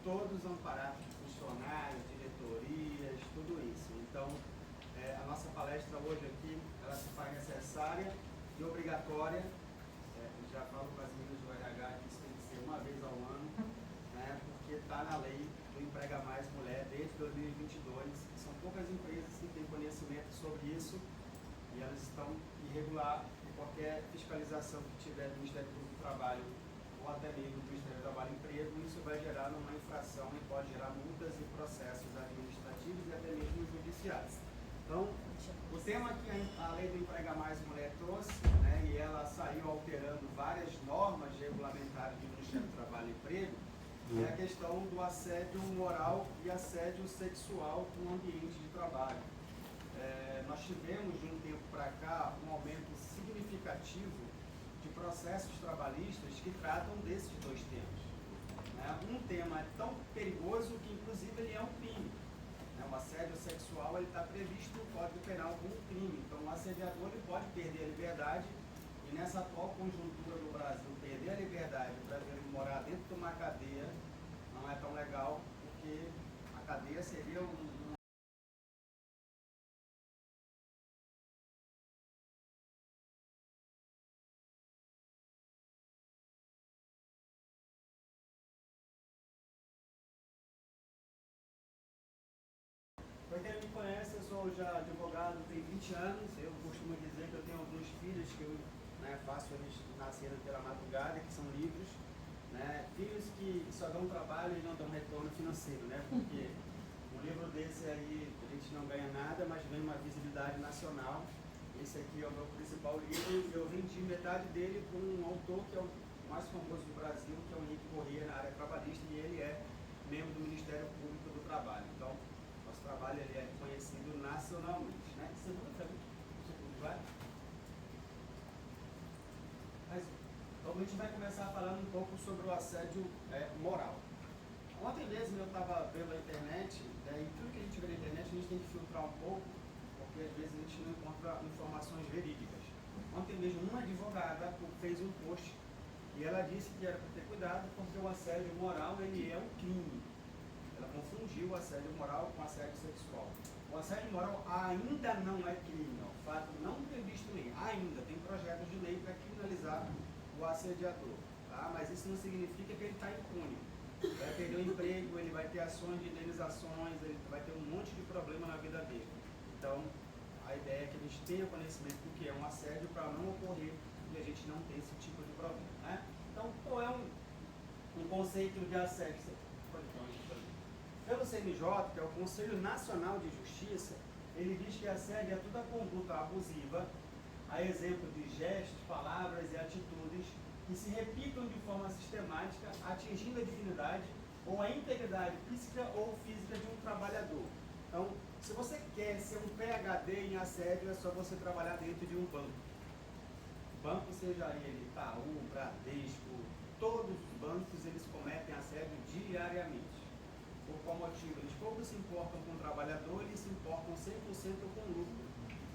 todos amparados de funcionários, diretorias, tudo isso. Então, a nossa palestra hoje aqui, ela se faz necessária e obrigatória. Já falo para as meninas do RH que isso tem que ser uma vez ao ano, né, porque está na lei do Emprega Mais Mulher desde 2022. São poucas empresas que têm conhecimento sobre isso e elas estão irregular em qualquer fiscalização que tiver do Ministério Público do Trabalho ou até mesmo do Ministério do Trabalho e Emprego. Isso vai gerar uma infração e pode gerar multas e processos administrativos e até mesmo judiciais. Então, o tema que a Lei do Emprega Mais Mulher trouxe, né, e ela saiu alterando várias normas regulamentares do Ministério do Trabalho e Emprego, é a questão do assédio moral e assédio sexual no ambiente de trabalho. Nós tivemos, de um tempo para cá, um aumento significativo de processos trabalhistas que tratam desses dois temas. Um tema é tão perigoso que, inclusive, ele é um crime. O assédio sexual está previsto no Código Penal como um crime. Então, o assediador ele pode perder a liberdade e, nessa atual conjuntura do Brasil, perder a liberdade para ele morar dentro de uma cadeia não é tão legal, porque a cadeia seria Para quem me conhece, eu sou já advogado, tenho 20 anos. Eu costumo dizer que eu tenho alguns filhos que eu faço eles nascerem pela madrugada, que são livres. Filhos que só dão trabalho e não dão retorno financeiro, porque um livro desse aí a gente não ganha nada, mas ganha uma visibilidade nacional. Esse aqui é o meu principal livro e eu vendi metade dele com um autor que é o mais famoso do Brasil, que é o Henrique Corrêa, na área trabalhista, e ele é membro do Ministério Público do Trabalho. Então, nosso trabalho ele é conhecido nacionalmente. Então a gente vai começar falando um pouco sobre o assédio moral. Ontem mesmo eu estava vendo a internet, e tudo que a gente vê na internet a gente tem que filtrar um pouco, porque às vezes a gente não encontra informações verídicas. Ontem mesmo uma advogada fez um post e ela disse que era para ter cuidado porque o assédio moral ele é um crime. Ela confundiu o assédio moral com o assédio sexual. O assédio moral ainda não é crime, o fato não previsto em lei. Ainda tem projetos de lei para criminalizar o assediador, tá? Mas isso não significa que ele está impune. Ele vai perder o emprego, ele vai ter ações de indenizações, ele vai ter um monte de problema na vida dele. Então, a ideia é que a gente tenha conhecimento do que é um assédio para não ocorrer e a gente não ter esse tipo de problema, Então, qual é um conceito de assédio? Pelo CNJ, que é o Conselho Nacional de Justiça, ele diz que assédio é toda conduta abusiva, a exemplo de gestos, palavras e atitudes que se repitam de forma sistemática, atingindo a dignidade ou a integridade física ou física de um trabalhador. Então, se você quer ser um PhD em assédio, é só você trabalhar dentro de um banco. Banco, seja ele Itaú, Bradesco, todos os bancos eles cometem assédio diariamente. Por qual motivo? Eles pouco se importam com o trabalhador, eles se importam 100% com o lucro.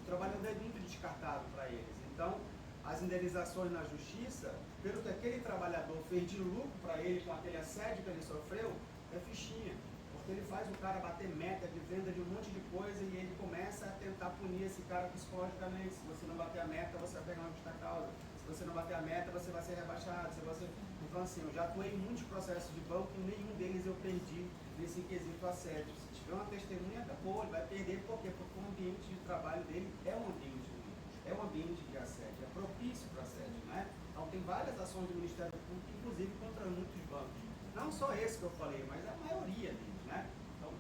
O trabalhador é muito descartado para eles. Então, as indenizações na justiça, pelo que aquele trabalhador fez de lucro para ele com aquele assédio que ele sofreu, é fichinha. Porque ele faz o cara bater meta de venda de um monte de coisa e ele começa a tentar punir esse cara psicologicamente. Se você não bater a meta, você vai pegar uma justa causa. Se você não bater a meta, você vai ser rebaixado. Então, assim, eu já atuei em muitos processos de banco e nenhum deles eu perdi nesse quesito assédio. Se tiver uma testemunha, acabou, ele vai perder. Por quê? Porque o ambiente de trabalho dele é um ambiente ruim, é um ambiente de assédio, é propício para assédio, Então, tem várias ações do Ministério Público, inclusive contra muitos bancos. Não só esse que eu falei, mas a maioria deles, Então,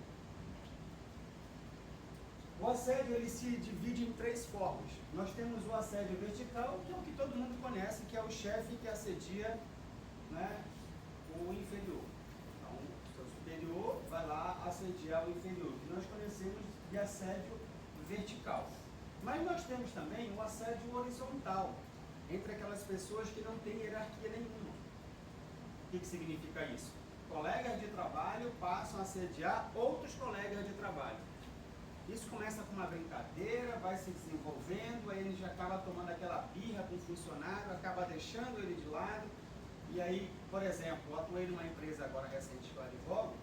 o assédio ele se divide em três formas. Nós temos o assédio vertical, que é o que todo mundo conhece, que é o chefe que assedia o inferior. Então, o seu superior vai lá assediar o inferior, que nós conhecemos de assédio vertical. Mas nós temos também o assédio horizontal, entre aquelas pessoas que não têm hierarquia nenhuma. O que significa isso? Colegas de trabalho passam a assediar outros colegas de trabalho. Isso começa com uma brincadeira, vai se desenvolvendo, aí ele já acaba tomando aquela birra com o funcionário, acaba deixando ele de lado, E aí, por exemplo, eu atuei numa empresa agora recente que eu advogo,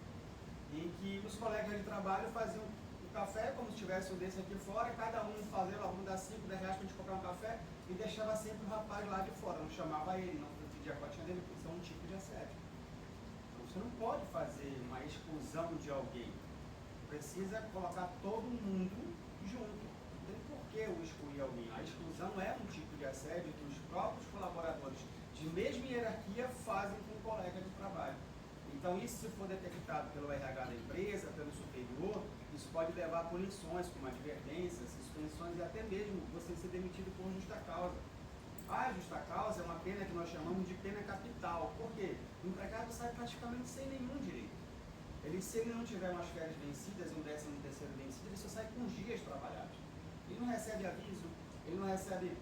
em que os colegas de trabalho faziam o café como se tivesse um desse aqui fora, cada um fazia, vamos dar 5, 10 reais para a gente comprar um café, e deixava sempre o rapaz lá de fora, não chamava ele, não pedia a cotinha dele, porque isso é um tipo de assédio. Então você não pode fazer uma exclusão de alguém, precisa colocar todo mundo junto. Não tem por que eu excluir alguém. A exclusão é um tipo de assédio que os próprios colaboradores de mesma hierarquia fazem com o colega de trabalho. Então isso, se for detectado pelo RH da empresa, pelo superior, isso pode levar a punições, como advertências, suspensões e até mesmo você ser demitido por justa causa. A justa causa é uma pena que nós chamamos de pena capital. Por quê? O empregado sai praticamente sem nenhum direito. Se ele não tiver umas férias vencidas, um 13º vencido, ele só sai com os dias trabalhados. Ele não recebe aviso, ele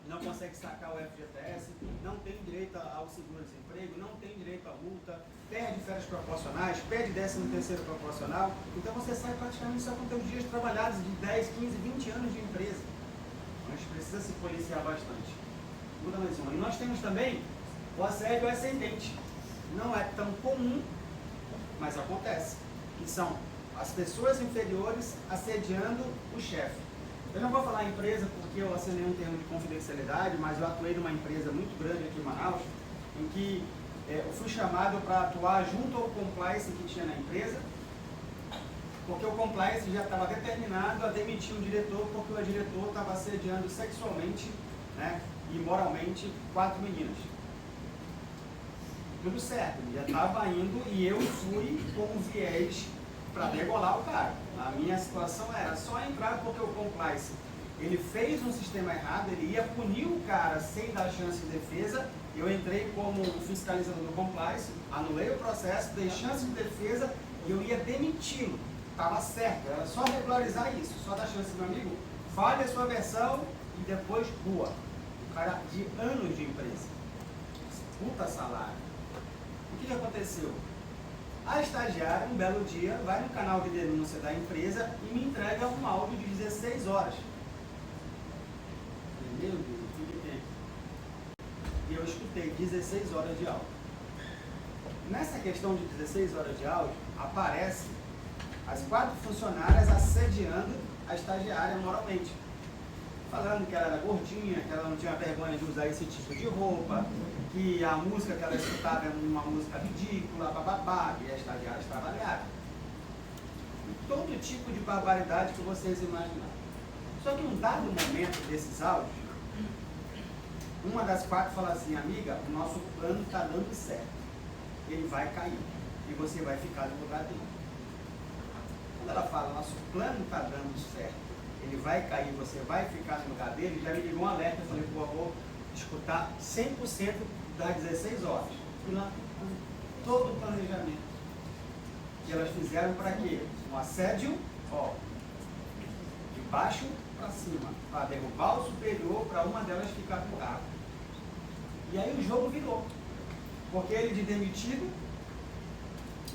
não consegue sacar o FGTS, não tem direito ao seguro-desemprego, não tem direito à multa, perde férias proporcionais, perde 13º proporcional. Então você sai praticamente só com seus dias trabalhados de 10, 15, 20 anos de empresa. A gente precisa se policiar bastante. Muda mais uma. E nós temos também o assédio ascendente. Não é tão comum, mas acontece. Que são as pessoas inferiores assediando o chefe. Eu não vou falar empresa porque eu assinei um termo de confidencialidade, mas eu atuei numa empresa muito grande aqui em Manaus, em que eu fui chamado para atuar junto ao compliance que tinha na empresa, porque o compliance já estava determinado a demitir um diretor, porque o diretor estava assediando sexualmente, né, e moralmente 4 meninas. Tudo certo, já estava indo e eu fui com um viés para degolar o cara. A minha situação era só entrar porque o compliance, ele fez um sistema errado, ele ia punir o cara sem dar chance de defesa. Eu entrei como fiscalizador do compliance, anulei o processo, dei chance de defesa e eu ia demiti-lo. Estava certo, era só regularizar isso, só dar chance, meu amigo, fale a sua versão e depois rua. O cara de anos de empresa, puta salário. O que aconteceu? A estagiária, um belo dia, vai no canal de denúncia da empresa e me entrega um áudio de 16 horas. Meu Deus, o que tem? E eu escutei 16 horas de áudio. Nessa questão de 16 horas de áudio, aparece as 4 funcionárias assediando a estagiária moralmente. Falando que ela era gordinha, que ela não tinha vergonha de usar esse tipo de roupa, que a música que ela escutava era uma música ridícula, bababá, e a estagiária estava aliada. E todo tipo de barbaridade que vocês imaginaram. Só que num dado momento desses áudios, uma das 4 fala assim: amiga, o nosso plano está dando certo. Ele vai cair e você vai ficar no lugar dele. Quando ela fala, nosso plano está dando certo, ele vai cair, você vai ficar no lugar dele, já me ligou um alerta. Eu falei, pô, eu vou escutar 100% das 16 horas. E lá, todo o planejamento que elas fizeram para quê? Um assédio, ó, de baixo para cima, para derrubar o superior, para uma delas ficar com o cargo. E aí o jogo virou. Porque ele de demitido,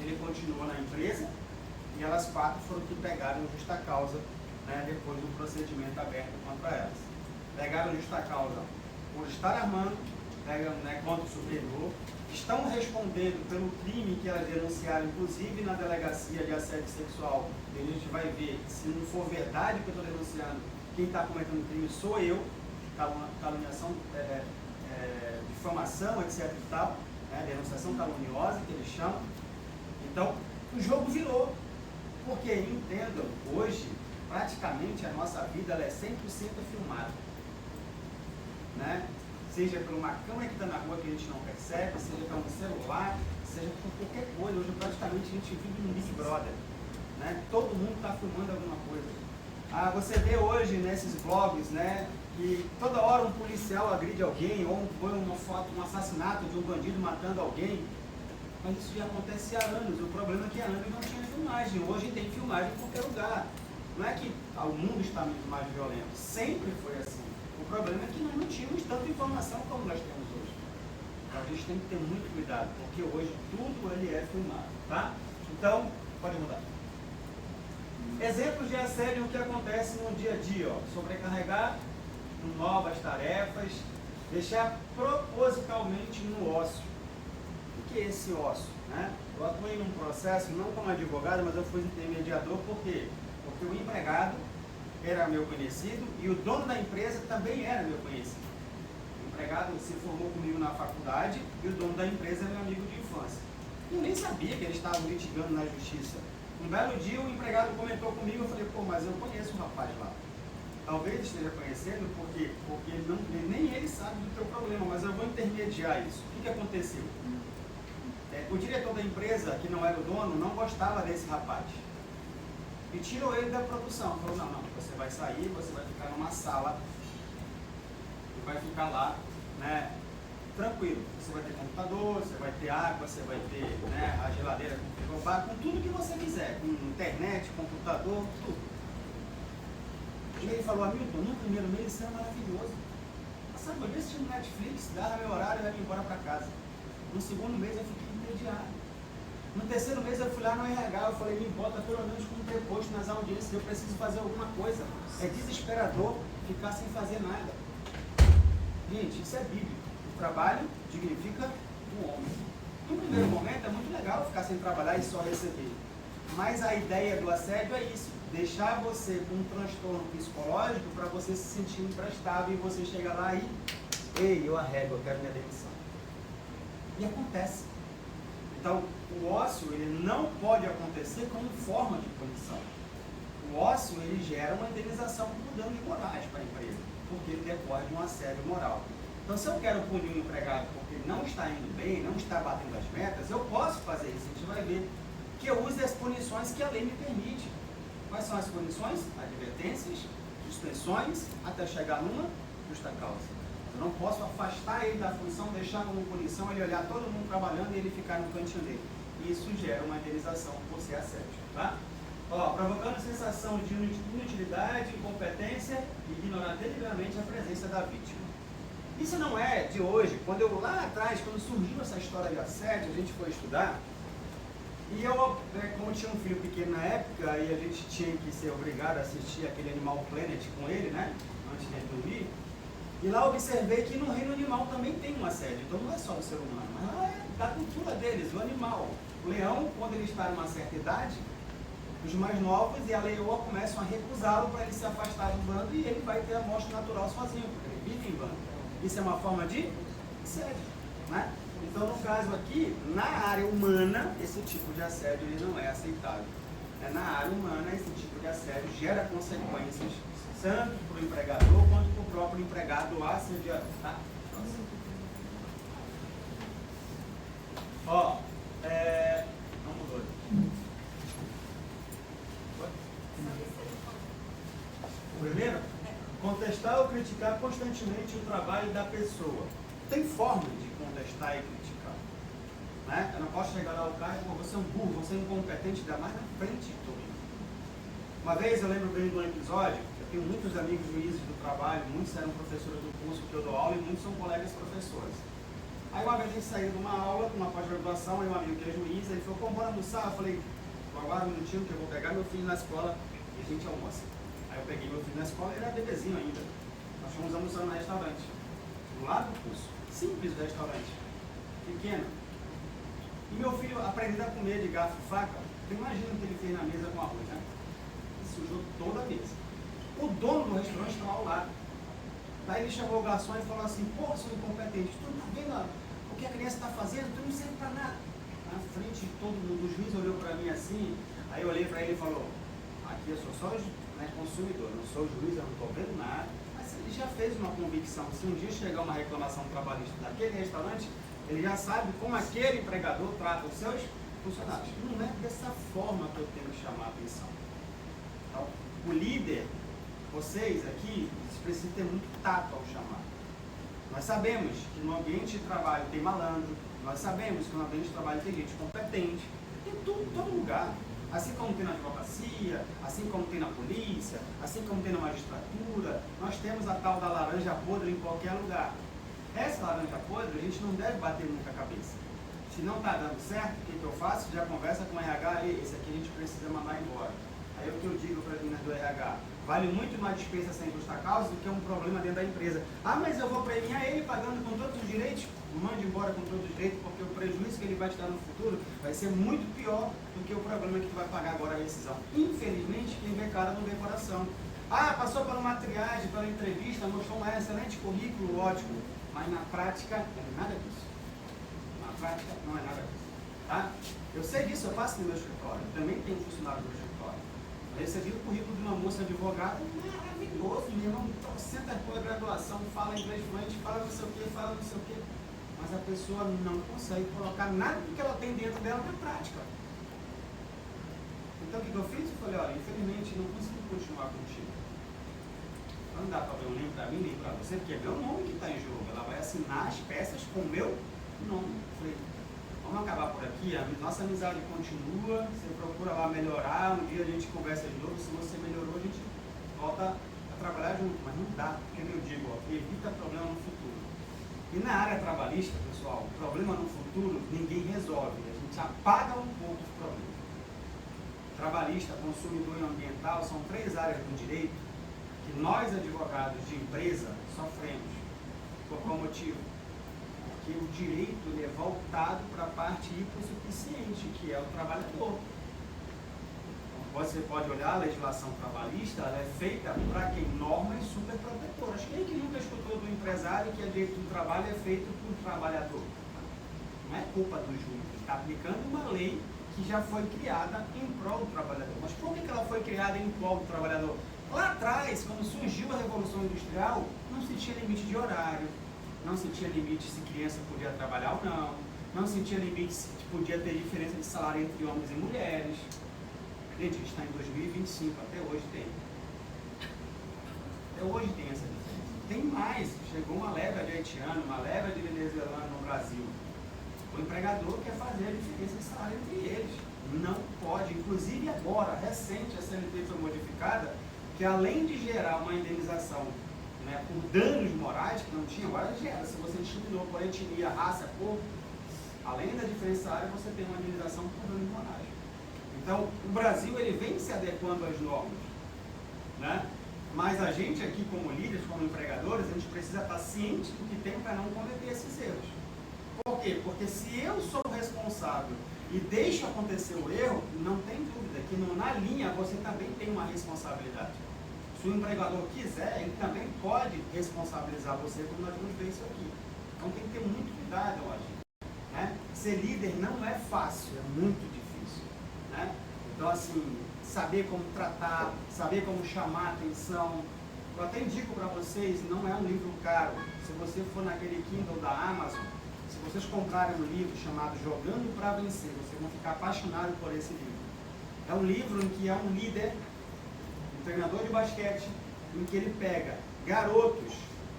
ele continuou na empresa, e elas 4 foram que pegaram justa causa, né, depois do procedimento aberto contra elas. Pegaram justa causa por estar armando, pegam, né, contra o superior, estão respondendo pelo crime que elas denunciaram, inclusive na delegacia de assédio sexual. E a gente vai ver, se não for verdade que eu estou denunciando, quem está cometendo o crime sou eu, caluniação, difamação, etc e tal, né, denunciação caluniosa, que eles chamam. Então, o jogo virou. Porque, entendam, hoje, praticamente a nossa vida ela é 100% filmada. Né? Seja por uma câmera que está na rua que a gente não percebe, seja por um celular, seja por qualquer coisa. Hoje, praticamente, a gente vive num Big Brother. Né? Todo mundo está filmando alguma coisa. Você vê hoje nesses blogs, né, que toda hora um policial agride alguém, ou põe uma foto, um assassinato de um bandido matando alguém. Mas isso já acontece há anos. O problema é que há anos não tinha filmagem. Hoje tem filmagem em qualquer lugar. Não é que o mundo está muito mais violento. Sempre foi assim. O problema é que nós não tínhamos tanta informação como nós temos hoje. Então a gente tem que ter muito cuidado, porque hoje tudo ele é filmado. Tá? Então, pode mudar. Exemplos de assédio que acontece no dia a dia. Ó. Sobrecarregar com novas tarefas, deixar propositalmente no ócio. O que é esse ócio? Né? Eu atuei num processo, não como advogado, mas eu fui intermediador, por quê? Porque o empregado era meu conhecido e o dono da empresa também era meu conhecido. O empregado se formou comigo na faculdade e o dono da empresa era meu amigo de infância. Eu nem sabia que eles estavam litigando na justiça. Um belo dia o empregado comentou comigo, eu falei, pô, mas eu conheço um rapaz lá. Talvez esteja conhecendo, porque nem ele sabe do teu problema, mas eu vou intermediar isso. O que aconteceu? O diretor da empresa, que não era o dono, não gostava desse rapaz. E tirou ele da produção. Falou, não, você vai sair, você vai ficar numa sala e vai ficar lá, né, tranquilo. Você vai ter computador, você vai ter água, você vai ter, né, a geladeira com frigobar, com tudo que você quiser, com internet, computador, tudo. E ele falou, Hamilton, no primeiro mês isso era maravilhoso. Sabe, eu assistindo Netflix, dava meu horário e ia embora para casa. No segundo mês eu fiquei entediado. No terceiro mês eu fui lá no RH, eu falei, me bota pelo menos como preposto nas audiências, eu preciso fazer alguma coisa. É desesperador ficar sem fazer nada. Gente, isso é bíblico. O trabalho dignifica o homem. No primeiro momento é muito legal ficar sem trabalhar e só receber. Mas a ideia do assédio é isso. Deixar você com um transtorno psicológico para você se sentir imprestável e você chega lá e, ei, eu arrego, eu quero minha demissão. E acontece. Então, o ócio, ele não pode acontecer como forma de punição. O ócio, ele gera uma indenização por dano de morais para a empresa, porque ele decorre de um assédio moral. Então, se eu quero punir um empregado porque ele não está indo bem, não está batendo as metas, eu posso fazer isso. A gente vai ver que eu use as punições que a lei me permite. Quais são as punições? Advertências, suspensões, até chegar numa justa causa. Eu não posso afastar ele da função, deixar como punição, ele olhar todo mundo trabalhando e ele ficar no cantinho dele. Isso gera uma indenização por ser assédio. Tá? Provocando sensação de inutilidade, incompetência e ignorar deliberadamente a presença da vítima. Isso não é de hoje. Quando eu lá atrás, quando surgiu essa história de assédio, a gente foi estudar. E eu, como tinha um filho pequeno na época, e a gente tinha que ser obrigado a assistir aquele Animal Planet com ele, né? Antes de ele dormir. E lá observei que no reino animal também tem um assédio. Então não é só do ser humano, mas é da cultura deles, o animal. O leão, quando ele está em uma certa idade, os mais novos e a leoa começam a recusá-lo para ele se afastar do bando e ele vai ter a morte natural sozinho, porque ele vive em bando. Isso é uma forma de assédio, né? Então, no caso aqui, na área humana, esse tipo de assédio ele não é aceitável. Na área humana, esse tipo de assédio gera consequências, tanto para o empregador quanto para o próprio empregado assediador. Tá? Não mudou. O primeiro? Contestar ou criticar constantemente o trabalho da pessoa. Tem forma de contestar e criticar. Né? Eu não posso chegar lá ao cara e falar, você é um burro, você é incompetente, ainda mais na frente de todo mundo. Uma vez eu lembro bem de um episódio, eu tenho muitos amigos juízes do trabalho, muitos eram professores do curso que eu dou aula e muitos são colegas professores. Aí uma vez a gente saiu de uma aula, de uma pós-graduação, aí um amigo que é juiz, ele falou, bora almoçar? Eu falei, aguarda um minutinho que eu vou pegar meu filho na escola e a gente almoça. Aí eu peguei meu filho na escola, ele era bebezinho ainda. Nós fomos almoçando no restaurante, do lado do curso. Simples restaurante, pequeno. E meu filho aprendendo a comer de garfo e faca, tu imagina o que ele fez na mesa com arroz, né? Ele sujou toda a mesa. O dono do restaurante estava ao lado. Daí ele chamou o garçom e falou assim, pô, seu incompetente, tu não tá vendo o que a criança está fazendo? Tu não serve para nada. Na frente de todo mundo, o juiz olhou para mim assim, aí eu olhei para ele e falou, aqui eu sou só consumidor, não sou juiz, eu não estou vendo nada. Ele já fez uma convicção, se um dia chegar uma reclamação trabalhista daquele restaurante, ele já sabe como aquele empregador trata os seus funcionários. Não é dessa forma que eu tenho que chamar a atenção. Então, o líder, vocês aqui, precisam ter muito tato ao chamar. Nós sabemos que no ambiente de trabalho tem malandro, nós sabemos que no ambiente de trabalho tem gente competente, tem tudo, em todo lugar. Assim como tem na advocacia, assim como tem na polícia, assim como tem na magistratura, nós temos a tal da laranja podre em qualquer lugar. Essa laranja podre, a gente não deve bater nunca a cabeça. Se não está dando certo, o que eu faço? Já conversa com o RH, esse aqui a gente precisa mandar embora. Aí o que eu digo para as meninas do RH? Vale muito mais dispensa sem justa causa do que um problema dentro da empresa. Ah, mas eu vou premiar ele pagando com todos os direitos? Mande embora com todos os direitos, porque o prejuízo que ele vai te dar no futuro vai ser muito pior do que o problema que tu vai pagar agora a rescisão. Infelizmente, quem vê cara não vê coração. Ah, passou por uma triagem, pela entrevista, mostrou um excelente currículo, ótimo. Mas na prática, não é nada disso. Na prática, não é nada disso. Tá? Eu sei disso, eu passo no meu escritório. Também tenho funcionário do meu escritório. Eu recebi o currículo de uma moça advogada, maravilhoso, meu irmão, senta por graduação, fala inglês fluente, fala não sei o que, fala não sei o que. Mas a pessoa não consegue colocar nada do que ela tem dentro dela na prática. Então o que eu fiz? Eu falei, olha, infelizmente não consigo continuar contigo. Não dá para ver um livro para mim, nem para você, porque é meu nome que está em jogo. Ela vai assinar as peças com o meu nome. Eu falei, vamos acabar por aqui, a nossa amizade continua, você procura lá melhorar, um dia a gente conversa de novo, se você melhorou, a gente volta a trabalhar junto, mas não dá, porque eu digo, ó, evita problema no futuro. E na área trabalhista, pessoal, problema no futuro ninguém resolve, a gente apaga um pouco os problemas. Trabalhista, consumidor e ambiental são 3 áreas do direito que nós, advogados de empresa, sofremos. Por qual motivo? Porque o direito ele é voltado para a parte hipossuficiente, que é o trabalhador. Você pode olhar a legislação trabalhista, ela é feita para quem? Normas superprotetoras. Quem que nunca escutou do empresário que a direito do trabalho é feito por trabalhador? Não é culpa do juiz, ele está aplicando uma lei que já foi criada em prol do trabalhador. Mas por que ela foi criada em prol do trabalhador? Lá atrás, quando surgiu a Revolução Industrial, não se tinha limite de horário, não se tinha limite se criança podia trabalhar ou não, não se tinha limite se podia ter diferença de salário entre homens e mulheres. Gente, a gente está em 2025, até hoje tem. Até hoje tem essa diferença. Tem mais, chegou uma leva de haitiano, uma leva de venezuelano no Brasil. O empregador quer fazer a diferença de salário entre eles. Não pode. Inclusive agora, recente, a CLT foi modificada, que além de gerar uma indenização, né, por danos morais, que não tinha, agora gera. Se você discriminou por etnia, raça, cor, além da diferença área, você tem uma indenização por danos morais. Então, o Brasil ele vem se adequando às normas, né? Mas a gente aqui, como líderes, como empregadores, a gente precisa estar ciente do que tem para não cometer esses erros. Por quê? Porque se eu sou responsável e deixo acontecer o erro, não tem dúvida que na linha você também tem uma responsabilidade. Se o empregador quiser, ele também pode responsabilizar você, como nós vamos ver isso aqui. Então tem que ter muito cuidado ao agir, né? Ser líder não é fácil, é muito difícil, né? Então assim, saber como tratar, saber como chamar a atenção. Eu até indico para vocês, não é um livro caro. Se você for naquele Kindle da Amazon, se vocês comprarem um livro chamado Jogando para Vencer, vocês vão ficar apaixonados por esse livro. É um livro em que é um líder, um treinador de basquete, em que ele pega garotos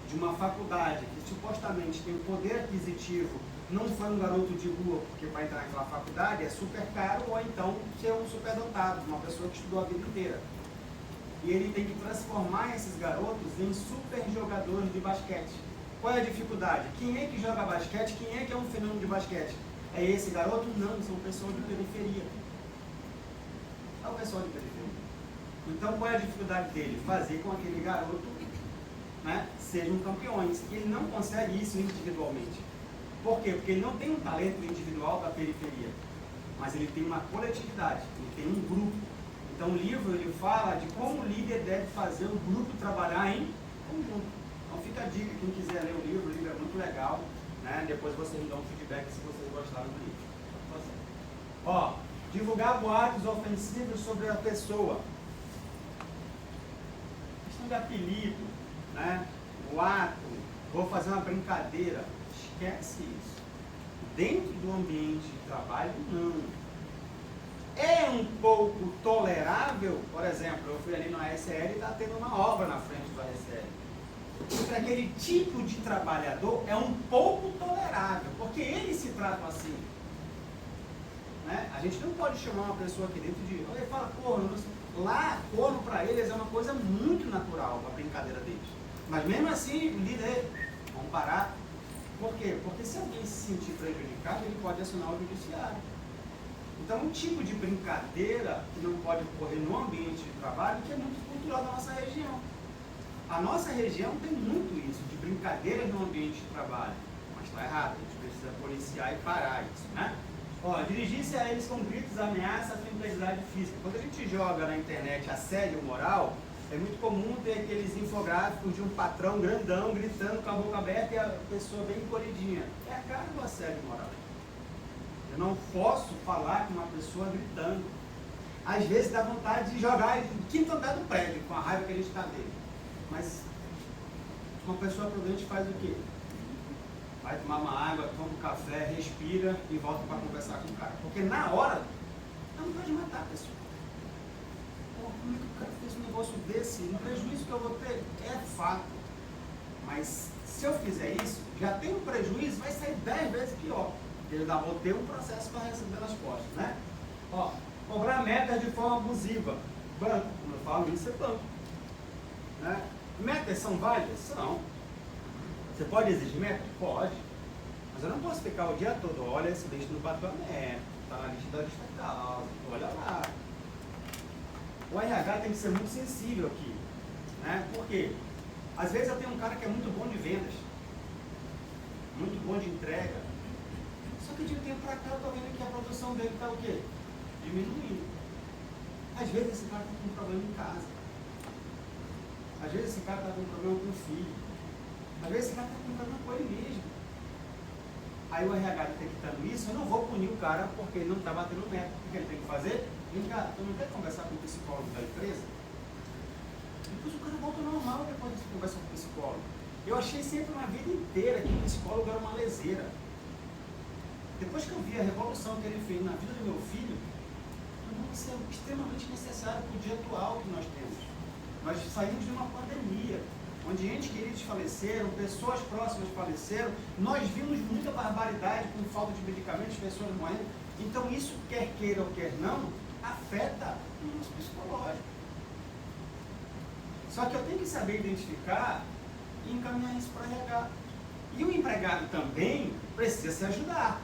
de uma faculdade que supostamente tem poder aquisitivo, não foi um garoto de rua, porque para entrar naquela faculdade é super caro, ou então ser um superdotado, uma pessoa que estudou a vida inteira. E ele tem que transformar esses garotos em super jogadores de basquete. Qual é a dificuldade? Quem é que joga basquete? Quem é que é um fenômeno de basquete? É esse garoto? Não, são pessoas de periferia. É o pessoal de periferia. Então, qual é a dificuldade dele? Fazer com que aquele garoto, né, sejam campeões. Ele não consegue isso individualmente. Por quê? Porque ele não tem um talento individual da periferia, mas ele tem uma coletividade, ele tem um grupo. Então, o livro ele fala de como o líder deve fazer o grupo trabalhar em conjunto. Então fica a dica, quem quiser ler o livro é muito legal, né? Depois vocês me dão um feedback se vocês gostaram do livro. Ó, divulgar boatos ofensivos sobre a pessoa. Questão de apelido, né? Boato, vou fazer uma brincadeira. Esquece isso. Dentro do ambiente de trabalho, não. É um pouco tolerável, por exemplo, eu fui ali no ASL e está tendo uma obra na frente do ASL. Para aquele tipo de trabalhador é um pouco tolerável, porque eles se tratam assim, né? A gente não pode chamar uma pessoa aqui dentro de... Ele fala corno, lá corno para eles é uma coisa muito natural, a brincadeira deles. Mas mesmo assim, o líder, vamos parar. Por quê? Porque se alguém se sentir prejudicado, ele pode acionar o judiciário. Então, um tipo de brincadeira que não pode ocorrer no ambiente de trabalho, que é muito cultural da nossa região. A nossa região tem muito isso, de brincadeira no ambiente de trabalho. Mas está errado, a gente precisa policiar e parar isso, né? Ó, dirigir-se a eles com gritos, ameaças, integridade física. Quando a gente joga na internet assédio moral, é muito comum ter aqueles infográficos de um patrão grandão gritando com a boca aberta e a pessoa bem encolhidinha. É a cara do assédio moral. Eu não posso falar com uma pessoa gritando. Às vezes dá vontade de jogar ele no quinto andar do prédio, com a raiva que a gente está dele. Mas uma pessoa prudente faz o quê? Vai tomar uma água, toma um café, respira e volta para conversar com o cara. Porque na hora, não pode matar a pessoa. Pô, como é que o cara fez um negócio desse? O prejuízo que eu vou ter é fato. Mas se eu fizer isso, já tem um prejuízo, vai sair 10 vezes pior. Eu ainda vou ter um processo para receber nas costas, né? Ó, cobrar metas de forma abusiva. Banco, quando eu falo isso, é banco. Né? Metas são válidas? São. Você pode exigir metas? Pode. Mas eu não posso ficar o dia todo, olha, esse bicho não bateu a meta, está na lista da lista causa, olha lá. O RH tem que ser muito sensível aqui. Né? Por quê? Às vezes eu tenho um cara que é muito bom de vendas, muito bom de entrega, só que de um tempo para cá eu estou vendo que a produção dele está o quê? Diminuindo. Às vezes esse cara está com um problema em casa. Às vezes esse cara está com um problema com o filho. Às vezes esse cara está com um problema com ele mesmo. Aí o RH detectando isso, eu não vou punir o cara porque ele não está batendo meta. O que ele tem que fazer? Vem cá, tu não quer conversar com o psicólogo da empresa? Depois o cara volta ao normal depois de conversar com o psicólogo. Eu achei sempre uma vida inteira que o psicólogo era uma leseira. Depois que eu vi a revolução que ele fez na vida do meu filho, isso é extremamente necessário para o dia atual que nós temos. Nós saímos de uma pandemia, onde entes queridos faleceram, pessoas próximas faleceram, nós vimos muita barbaridade com falta de medicamentos, pessoas morrendo. Então isso, quer queira ou quer não, afeta o nosso psicológico. Só que eu tenho que saber identificar e encaminhar isso para o RH. E o empregado também precisa se ajudar.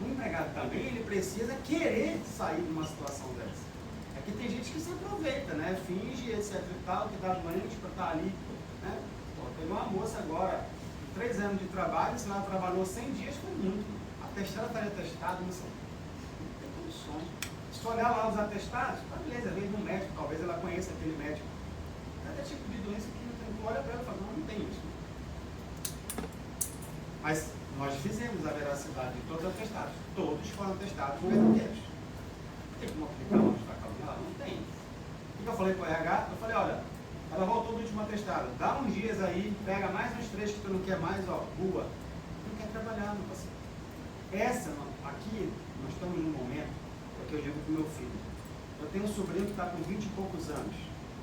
O empregado também, ele precisa querer sair de uma situação dessa. É que tem gente que se aproveita, né? Finge, etc e tal, que dá doente para estar ali. Né? Pô, teve uma moça agora, 3 anos de trabalho, se ela trabalhou 100 dias, foi muito. Atestado, estaria atestado, não sei. Não tem condições. Se olhar lá os atestados, tá beleza, veio de um médico, talvez ela conheça aquele médico. Cada tipo de doença que não tem, olha para ela e fala, não tem isso. Mas nós fizemos a veracidade de todos os atestados. Todos foram atestados verdadeiros. Tem como aplicar uma destacação? Não tem. O que eu falei para o RH? Eu falei, olha, ela voltou do último atestado. Dá uns dias aí, pega mais uns 3 que tu não quer mais, ó, rua. Não quer trabalhar, não parceiro. Aqui, nós estamos num momento, é que eu digo para o meu filho. Eu tenho um sobrinho que está com 20 e poucos anos.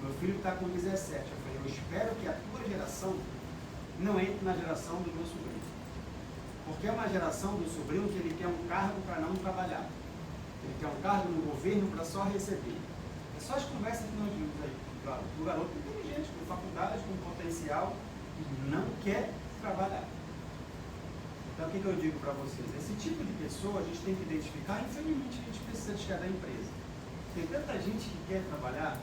Meu filho está com 17. Eu falei, eu espero que a tua geração não entre na geração do meu sobrinho. Porque é uma geração do sobrinho que ele quer um cargo para não trabalhar. Ele quer um cargo no governo para só receber. É só as conversas que nós vimos aí. Claro, o garoto inteligente, com faculdade, com potencial, não quer trabalhar. Então o que eu digo para vocês? Esse tipo de pessoa a gente tem que identificar. Infelizmente a gente precisa tirar da empresa. Tem tanta gente que quer trabalhar,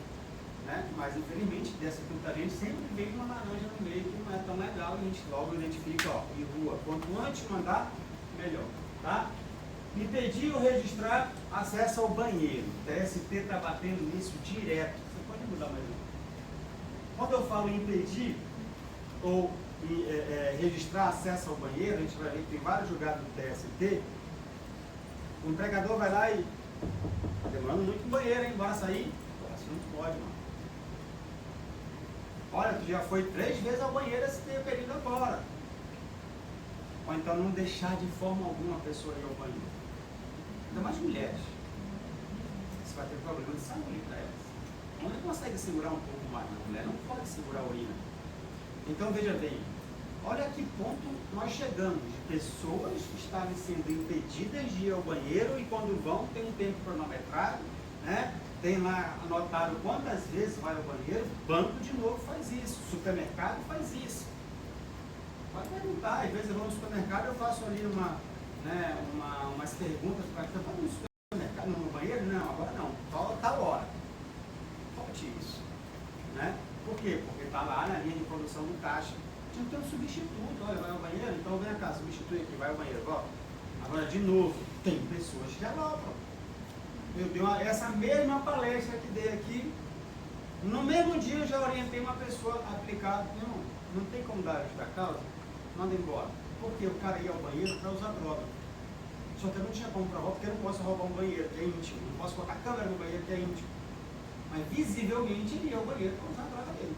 né? Mas infelizmente dessa tanta gente sempre vem uma laranja no meio que não é tão legal, e a gente logo identifica, ó, em rua, quanto antes mandar, melhor, tá? Impedir ou registrar acesso ao banheiro. O TST está batendo nisso direto. Você pode mudar mais um. Quando eu falo em impedir ou registrar acesso ao banheiro, a gente vai ver que tem vários julgados do TST, o empregador vai lá e está demorando muito no banheiro, hein? Bora sair? Assim não pode, mano. Olha, tu já foi 3 vezes ao banheiro esse período agora. Ou então não deixar de forma alguma a pessoa ir ao banheiro. Ainda mais mulheres. Você vai ter problema de saúde para elas. A mulher consegue segurar um pouco mais, a mulher não pode segurar a urina. Então veja bem, olha a que ponto nós chegamos de pessoas que estavam sendo impedidas de ir ao banheiro e quando vão tem um tempo cronometrado, né? Tem lá anotado quantas vezes vai ao banheiro, banco de novo faz isso, supermercado faz isso. Pode perguntar, às vezes eu vou no supermercado, eu faço ali umas perguntas para que eu vou no supermercado. taxa. Tinha que ter um substituto. Olha, vai ao banheiro, então vem cá, substitui aqui, vai ao banheiro, volta. Agora, de novo, tem pessoas que alopram. Eu dei essa mesma palestra que dei aqui. No mesmo dia eu já orientei uma pessoa a aplicar. Não tem como dar justa causa, manda embora. Porque o cara ia ao banheiro para usar droga. Só que eu não tinha como provar, porque eu não posso roubar um banheiro, que é íntimo. Não posso colocar câmera no banheiro, que é íntimo. Mas visivelmente ele ia ao banheiro para usar a droga dele.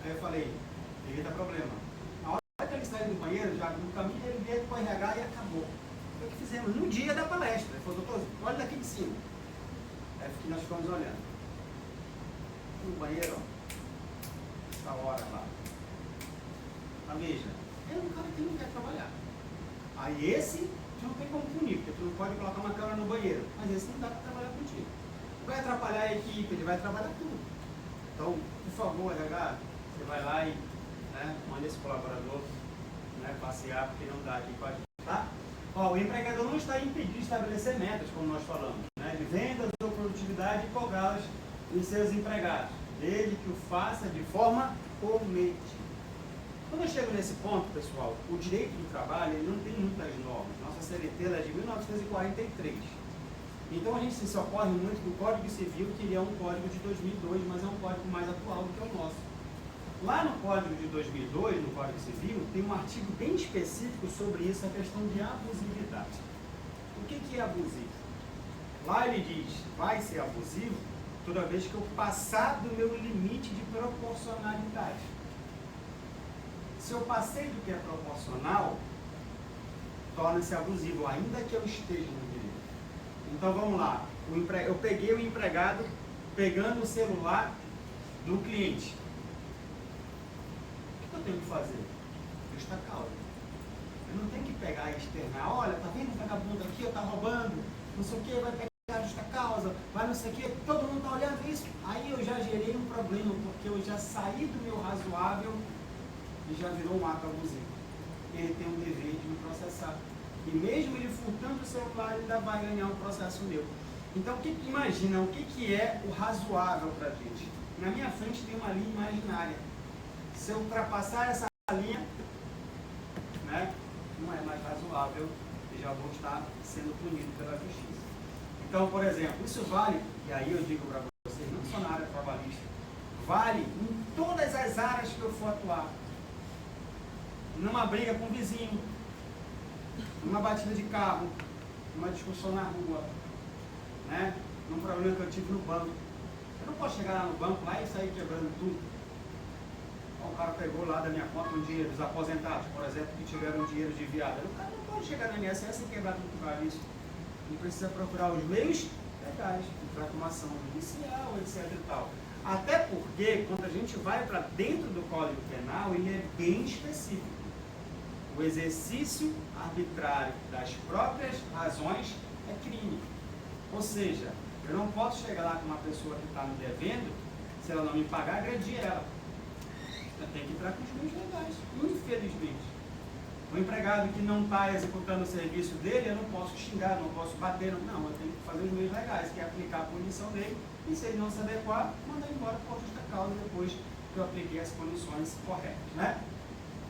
Aí eu falei, evita problema. A hora que ele saiu do banheiro, já no caminho ele veio para o RH e acabou. Foi o que fizemos no dia da palestra. Ele falou, doutor, olha daqui de cima. Aí nós ficamos olhando. No banheiro, ó. Essa hora lá. A veja, é um cara que não quer trabalhar. Aí esse, tu não tem como punir, porque tu não pode colocar uma câmera no banheiro. Mas esse não dá para trabalhar contigo. Vai atrapalhar a equipe, ele vai trabalhar tudo. Então, por favor, RH, você vai lá e manda esse colaborador passear, porque não dá aqui com a gente, tá? Ó, o empregador não está impedido de estabelecer metas, como nós falamos, de vendas ou produtividade e cobrá-las em seus empregados, desde que o faça de forma cometida. Quando eu chego nesse ponto, pessoal, o direito do trabalho ele não tem muitas normas. Nossa CLT é de 1943. Então a gente se socorre muito do Código Civil, que ele é um código de 2002, mas é um código mais atual do que o nosso. Lá no Código de 2002, no Código Civil, tem um artigo bem específico sobre isso, a questão de abusividade. O que é abusivo? Lá ele diz, vai ser abusivo toda vez que eu passar do meu limite de proporcionalidade. Se eu passei do que é proporcional, torna-se abusivo, ainda que eu esteja no direito. Então vamos lá, eu peguei o empregado pegando o celular do cliente. O que eu tenho que fazer? Justa causa. Eu não tenho que pegar e externar, olha, tá vendo o vagabundo aqui, tá roubando, não sei o que, vai pegar justa causa, vai não sei o que, todo mundo tá olhando isso. Aí eu já gerei um problema, porque eu já saí do meu razoável e já virou um ato abusivo. Ele tem um dever de me processar. E mesmo ele furtando o celular, ele ainda vai ganhar um processo meu. Então, imagina, o que é o razoável para a gente? Na minha frente tem uma linha imaginária. Se eu ultrapassar essa linha, não é mais razoável e já vou estar sendo punido pela justiça. Então, por exemplo, isso vale, e aí eu digo para vocês, não só na área trabalhista, vale em todas as áreas que eu for atuar. Numa briga com o vizinho, numa batida de carro, numa discussão na rua, num problema que eu tive no banco. Eu não posso chegar lá no banco lá e sair quebrando tudo. O cara pegou lá da minha conta um dinheiro dos aposentados, por exemplo, que tiveram um dinheiro desviado. O cara não pode chegar na minha INSS e quebrar tudo que vale isso. Ele precisa procurar os meios legais, entrar com uma ação judicial, etc e tal. Até porque, quando a gente vai para dentro do Código Penal, ele é bem específico. O exercício arbitrário das próprias razões é crime. Ou seja, eu não posso chegar lá com uma pessoa que está me devendo, se ela não me pagar, agredir ela. Eu tenho que entrar com os meios legais, infelizmente. O empregado que não está executando o serviço dele, eu não posso xingar, não posso bater, não, eu tenho que fazer os meios legais, que é aplicar a punição dele, e se ele não se adequar, mandar embora por justa causa depois que eu apliquei as punições corretas,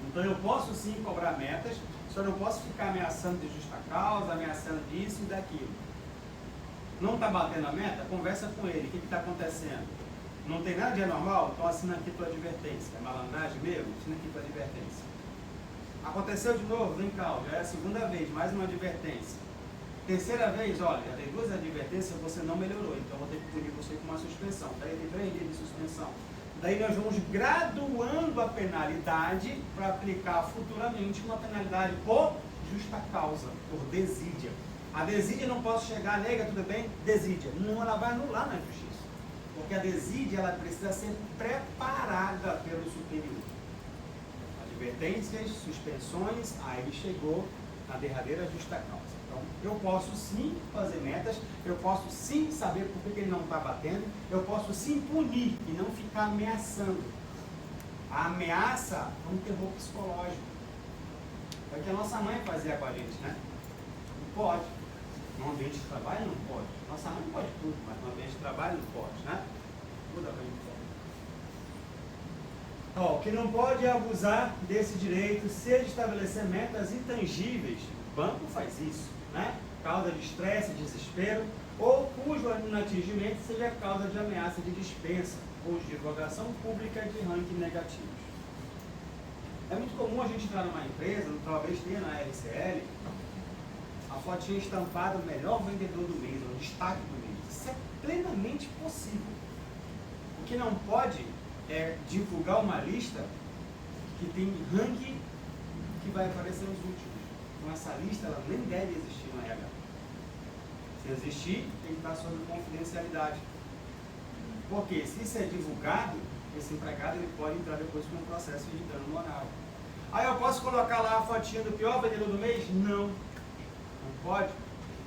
Então eu posso sim cobrar metas, só não posso ficar ameaçando de justa causa, ameaçando disso e daquilo. Não está batendo a meta? Conversa com ele, o que está acontecendo? Não tem nada de anormal? Então assina aqui tua advertência. É malandragem mesmo? Assina aqui tua advertência. Aconteceu de novo? Vem cá, já é a segunda vez, mais uma advertência. Terceira vez, olha, já tem 2 advertências, você não melhorou, então eu vou ter que punir você com uma suspensão. Daí tem 3 dias de suspensão. Daí nós vamos graduando a penalidade para aplicar futuramente uma penalidade por justa causa, por desídia. A desídia não posso chegar, nega, tudo bem? Desídia. Não, ela vai anular na justiça. Porque a desídia, ela precisa ser preparada pelo superior. Advertências, suspensões, aí chegou na derradeira justa causa. Então, eu posso sim fazer metas, eu posso sim saber por que ele não está batendo, eu posso sim punir e não ficar ameaçando. A ameaça é um terror psicológico. É o que a nossa mãe fazia com a gente, Não pode. No ambiente de trabalho não pode. Nossa mãe pode tudo, mas no ambiente de trabalho não pode, Muda para mim. Ó, que não pode abusar desse direito, seja estabelecer metas intangíveis, o banco faz isso, né? Causa de estresse, desespero, ou cujo inatingimento seja causa de ameaça de dispensa ou de divulgação pública de ranking negativos. É muito comum a gente entrar numa empresa, talvez tenha na LCL, a fotinha estampada, o melhor vendedor do mês, o destaque do mês. Isso é plenamente possível. O que não pode é divulgar uma lista que tem ranking que vai aparecer nos últimos. Então essa lista ela nem deve existir no RH. Se existir, tem que estar sob confidencialidade. Porque se isso é divulgado, esse empregado ele pode entrar depois com um processo de dano moral. Aí eu posso colocar lá a fotinha do pior vendedor do mês? Não. Não pode.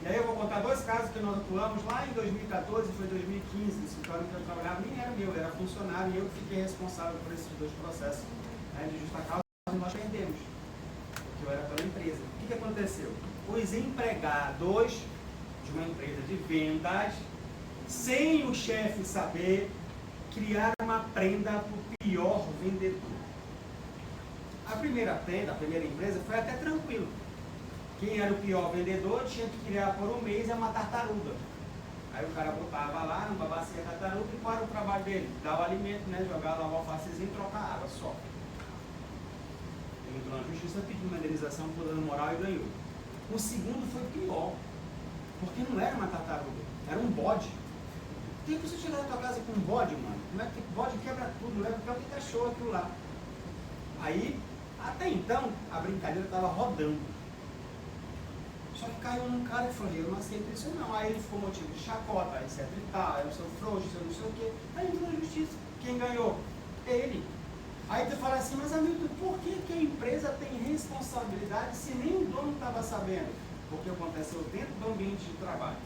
E aí eu vou contar dois casos que nós atuamos lá em 2014 e foi 2015. O escritório que eu trabalhava nem era meu, era funcionário e eu que fiquei responsável por esses dois processos, né, de justa causa, e nós perdemos. Porque eu era pela empresa. O que aconteceu? Os empregados de uma empresa de vendas, sem o chefe saber, criaram uma prenda para o pior vendedor. A primeira prenda, a primeira empresa, foi até tranquilo. Quem era o pior vendedor tinha que criar por um mês uma tartaruga. Aí o cara botava lá numa bacia a tartaruga e qual era o trabalho dele? Dava alimento, né? Jogava lá o alfacezinho e trocar água só. Ele entrou na justiça, pediu uma indenização por dano moral e ganhou. O segundo foi pior, porque não era uma tartaruga, era um bode. Tem que você chegar na tua casa com um bode, mano? Como é que bode quebra tudo, leva o que achou aquilo lá. Aí, até então, a brincadeira estava rodando. Só que caiu num cara e falou, eu não aceito isso não. Aí ele ficou motivo de chacota, etc e tal, eu sou frouxo, eu não sei o quê. Aí entrou na justiça. Quem ganhou? Ele. Aí tu fala assim, mas amigo, por que a empresa tem responsabilidade se nem o dono estava sabendo? Porque aconteceu dentro do ambiente de trabalho.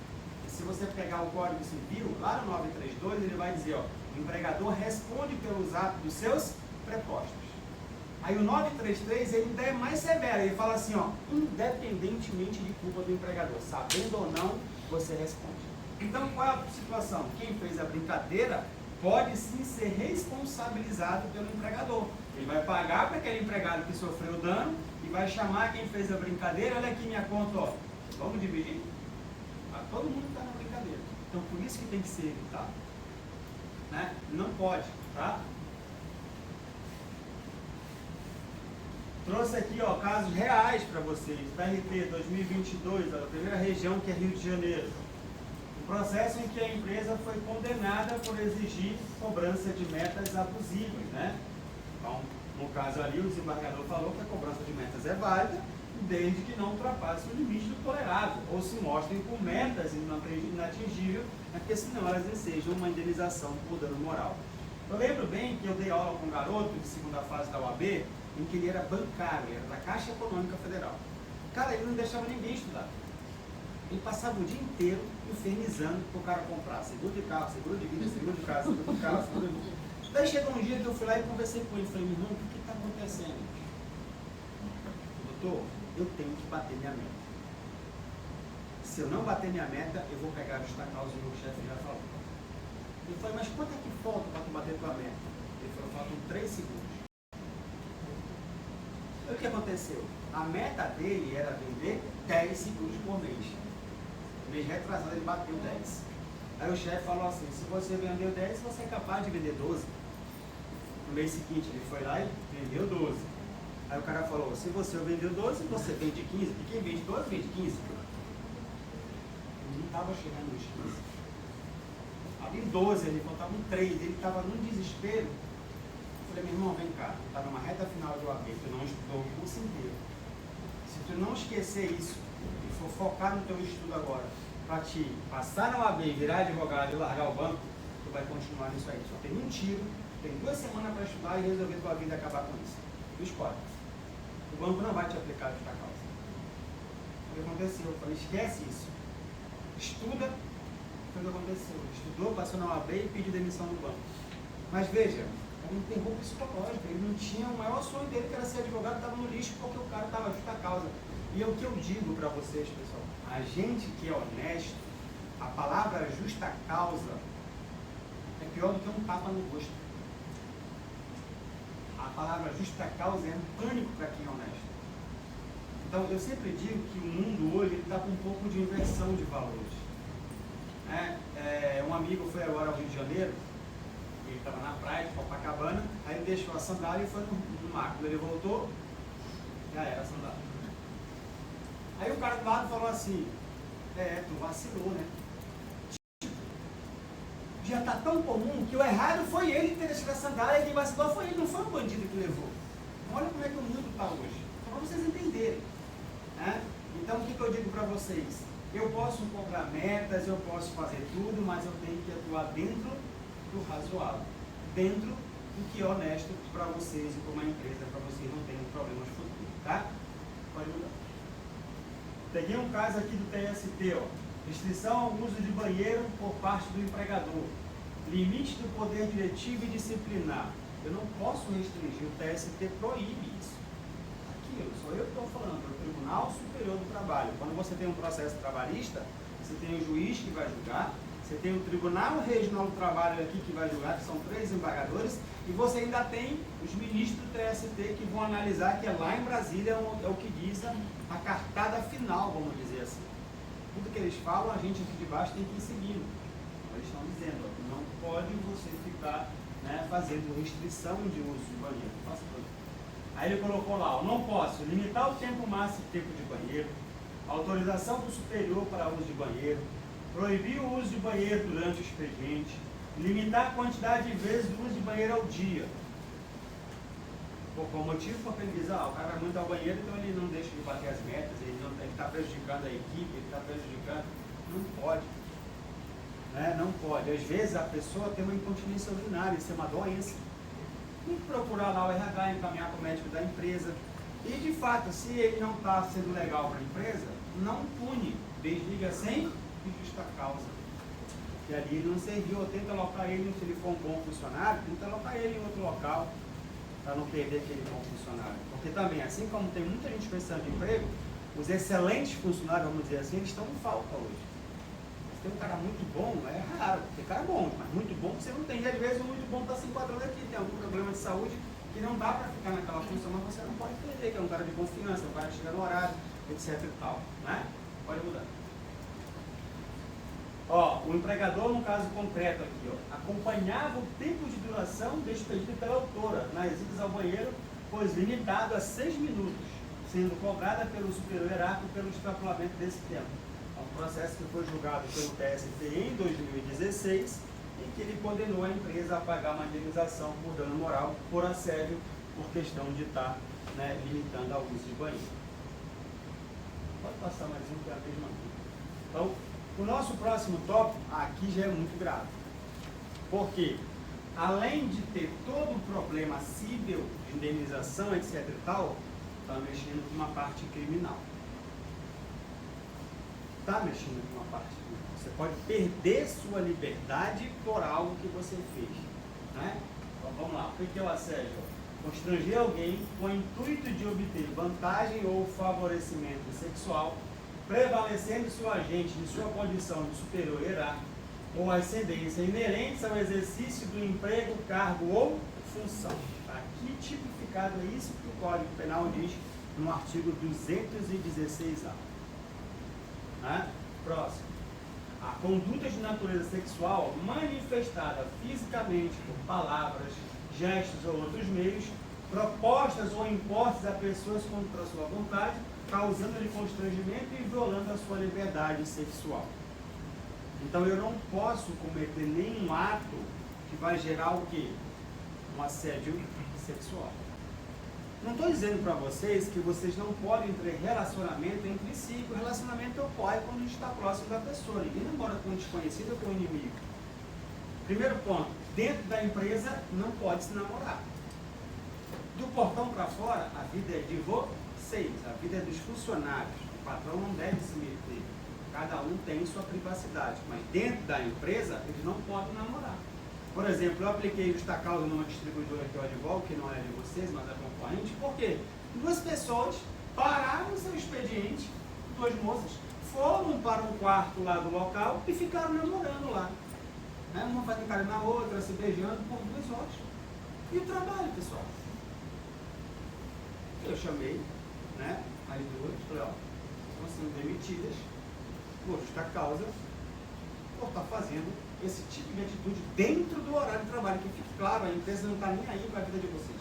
E se você pegar o Código Civil, lá no 932, ele vai dizer, ó, o empregador responde pelos atos dos seus prepostos. Aí o 933 ele ainda é mais severo, ele fala assim, ó, independentemente de culpa do empregador, sabendo ou não, você responde. Então qual é a situação? Quem fez a brincadeira pode sim ser responsabilizado pelo empregador. Ele vai pagar para aquele empregado que sofreu dano e vai chamar quem fez a brincadeira, olha aqui minha conta, ó, vamos dividir. Todo mundo está na brincadeira. Então por isso que tem que ser evitado. Né? Não pode, tá? Trouxe aqui, ó, casos reais para vocês. PRT 2022, a primeira região que é Rio de Janeiro. Um processo em que a empresa foi condenada por exigir cobrança de metas abusivas, né? Então, no caso ali, o desembargador falou que a cobrança de metas é válida, desde que não ultrapasse o limite do tolerável, ou se mostrem com metas inatingíveis, porque senão elas ensejam uma indenização por dano moral. Eu lembro bem que eu dei aula com um garoto de segunda fase da UAB, em que ele era bancário, ele era da Caixa Econômica Federal. Cara, ele não deixava ninguém estudar. Ele passava o dia inteiro infernizando para o cara comprar seguro de carro, seguro de vida, seguro de casa, seguro de carro, seguro de vida. Daí chegou um dia que eu fui lá e conversei com ele, falei, meu irmão, o que está acontecendo? Doutor, eu tenho que bater minha meta. Se eu não bater minha meta, eu vou pegar a justa causa, o meu chefe já falou. Ele falou, mas quanto é que falta para tu bater tua meta? Ele falou, faltam 3 segundos. O que aconteceu? A meta dele era vender 10 segundos por mês. No mês retrasado ele bateu 10. Aí o chefe falou assim, se você vendeu 10, você é capaz de vender 12. No mês seguinte ele foi lá e vendeu 12. Aí o cara falou, se você vendeu 12, você vende 15, porque quem vende 12 vende 15. Ele não estava chegando nos 15. Ali em 12, ele faltava um 3, ele estava num desespero. Eu falei, meu irmão, vem cá, tu está numa reta final de OAB, tu não estudou o curso inteiro. Se tu não esquecer isso e for focar no teu estudo agora, para te passar na OAB, virar advogado e largar o banco, tu vai continuar nisso aí. Só tem um tiro, tem 2 semanas para estudar e resolver tua vida e acabar com isso. Tu escolhe. O banco não vai te aplicar a justa causa. O que aconteceu? Eu falei, esquece isso. Estuda. Foi o que aconteceu. Estudou, passou na OAB e pediu demissão do banco. Mas veja, era um terror psicológico. Ele não tinha, o maior sonho dele que era ser advogado, estava no lixo porque o cara estava justa causa. E é o que eu digo para vocês, pessoal. A gente que é honesto, a palavra justa causa é pior do que um tapa no rosto. palavra justa causa é um pânico para quem é honesto. Então, eu sempre digo que o mundo hoje está com um pouco de inversão de valores. Um amigo foi agora ao Rio de Janeiro, ele estava na praia de Copacabana, aí ele deixou a sandália e foi no mar. Quando ele voltou, já era a sandália. Aí o cara do lado falou assim, tu vacilou, né? Já está tão comum que o errado foi ele ter deixado a sandália e quem vacilou foi ele, não foi o bandido que levou. Olha como é que o mundo está hoje. Só para vocês entenderem. Então, o que eu digo para vocês? Eu posso cobrar metas, eu posso fazer tudo, mas eu tenho que atuar dentro do razoável, dentro do que é honesto para vocês e para uma empresa, para vocês não terem problemas futuros, tá? Pode mudar. Peguei um caso aqui do TST, ó. Restrição ao uso de banheiro por parte do empregador. Limite do poder diretivo e disciplinar. Eu não posso restringir, o TST proíbe isso. Sou eu que estou falando, é o Tribunal Superior do Trabalho. Quando você tem um processo trabalhista, você tem o juiz que vai julgar, você tem o Tribunal Regional do Trabalho aqui que vai julgar, que são 3 embargadores, e você ainda tem os ministros do TST que vão analisar, que é lá em Brasília, é o que diz a cartada final, vamos dizer assim. Tudo que eles falam, a gente aqui de baixo tem que ir seguindo. Eles estão dizendo, não pode você ficar fazendo restrição de uso de banheiro. Faça tudo. Aí ele colocou lá, não posso limitar o tempo máximo de tempo de banheiro, autorização do superior para uso de banheiro, proibir o uso de banheiro durante o expediente, limitar a quantidade de vezes do uso de banheiro ao dia. Qual motivo? Porque ele diz, o cara vai muito ao banheiro, então ele não deixa de bater as metas, ele está prejudicando a equipe, ele está prejudicando. Não pode. Não pode. Às vezes a pessoa tem uma incontinência urinária, isso é uma doença. Tem que procurar lá o RH, encaminhar para o médico da empresa. E de fato, se ele não está sendo legal para a empresa, não pune, desliga sem justa causa. E ali ele não serviu, tenta alocar ele, se ele for um bom funcionário, tenta alocar ele em outro local, para não perder aquele bom funcionário. Porque também, assim como tem muita gente precisando de emprego, os excelentes funcionários, vamos dizer assim, eles estão em falta hoje. Se tem um cara muito bom, é raro, tem cara bom, mas muito bom você não tem. E às vezes o muito bom está se enquadrando aqui, tem algum problema de saúde que não dá para ficar naquela função, mas você não pode perder, que é um cara de confiança, um cara que chega no horário, etc e tal, Pode mudar. O empregador, no caso concreto aqui, acompanhava o tempo de duração despedido pela autora nas idas ao banheiro, pois limitado a 6 minutos, sendo cobrada pelo superior hierárquico pelo extrapolamento desse tempo. É um processo que foi julgado pelo TST em 2016 e que ele condenou a empresa a pagar uma indenização por dano moral, por assédio, por questão de estar limitando ao uso de banheiro. Pode passar mais um, que é a mesma coisa. Então, o nosso próximo tópico, aqui já é muito grave. Porque, além de ter todo o problema civil, de indenização, etc e tal, está mexendo com uma parte criminal. Está mexendo com uma parte criminal. Você pode perder sua liberdade por algo que você fez. Então, vamos lá. O que é o assédio? Constranger alguém com o intuito de obter vantagem ou favorecimento sexual, prevalecendo seu agente de sua condição de superior hierárquico ou ascendência inerentes ao exercício do emprego, cargo ou função. Aqui tipificado é isso que o Código Penal diz no artigo 216A. Próximo. A conduta de natureza sexual manifestada fisicamente por palavras, gestos ou outros meios, propostas ou impostas a pessoas contra a sua vontade, causando-lhe constrangimento e violando a sua liberdade sexual. Então eu não posso cometer nenhum ato que vai gerar o quê? Um assédio sexual. Não estou dizendo para vocês que vocês não podem ter relacionamento entre si, que o relacionamento ocorre quando a gente está próximo da pessoa. Ninguém namora com um desconhecido ou com um inimigo. Primeiro ponto, dentro da empresa não pode se namorar. Do portão para fora, a vida é de vocês, a vida é dos funcionários. O patrão não deve se meter. Cada um tem sua privacidade, mas dentro da empresa eles não podem namorar. Por exemplo, eu apliquei justa causa numa distribuidora que eu advogo, que não é de vocês, mas é concorrente. Por quê? 2 pessoas pararam o seu expediente, 2 moças, foram para um quarto lá do local e ficaram namorando lá. Uma fazendo carinho na outra, se beijando por 2 horas. E o trabalho, pessoal? chamei, né, as duas, falei, ó, estão sendo demitidas por justa causa, por estar fazendo esse tipo de atitude dentro do horário de trabalho. Que fique claro, a empresa não está nem aí para a vida de vocês,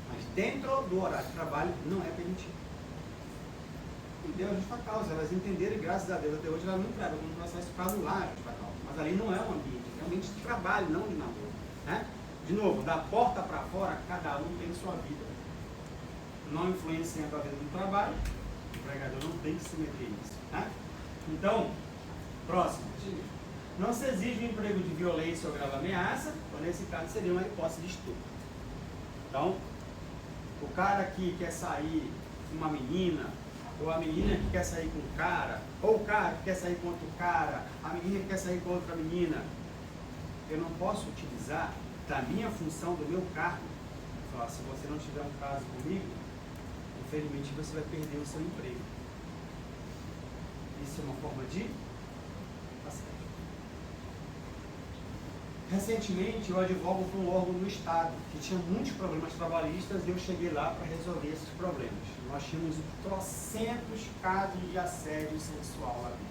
mas dentro do horário de trabalho não é permitido. E deu a justa causa, elas entenderam e graças a Deus até hoje elas não entraram no processo para anular a justa causa. Mas ali não é um ambiente, é um ambiente de trabalho, não de namoro, né? De novo, da porta para fora, cada um tem sua vida. Não influenciando a vida do trabalho, o empregador não tem que se meter nisso, né? Então, próximo. Não se exige um emprego de violência ou grave ameaça, ou nesse caso seria uma hipótese de estupro. Então, o cara que quer sair com uma menina, ou a menina que quer sair com o cara, ou o cara que quer sair com outro cara, a menina que quer sair com outra menina, eu não posso utilizar da minha função, do meu cargo, falar, se você não tiver um caso comigo, infelizmente você vai perder o seu emprego. Isso é uma forma de assédio. Recentemente eu advogo para um órgão do Estado que tinha muitos problemas trabalhistas e eu cheguei lá para resolver esses problemas. Nós tínhamos trocentos casos de assédio sexual lá dentro.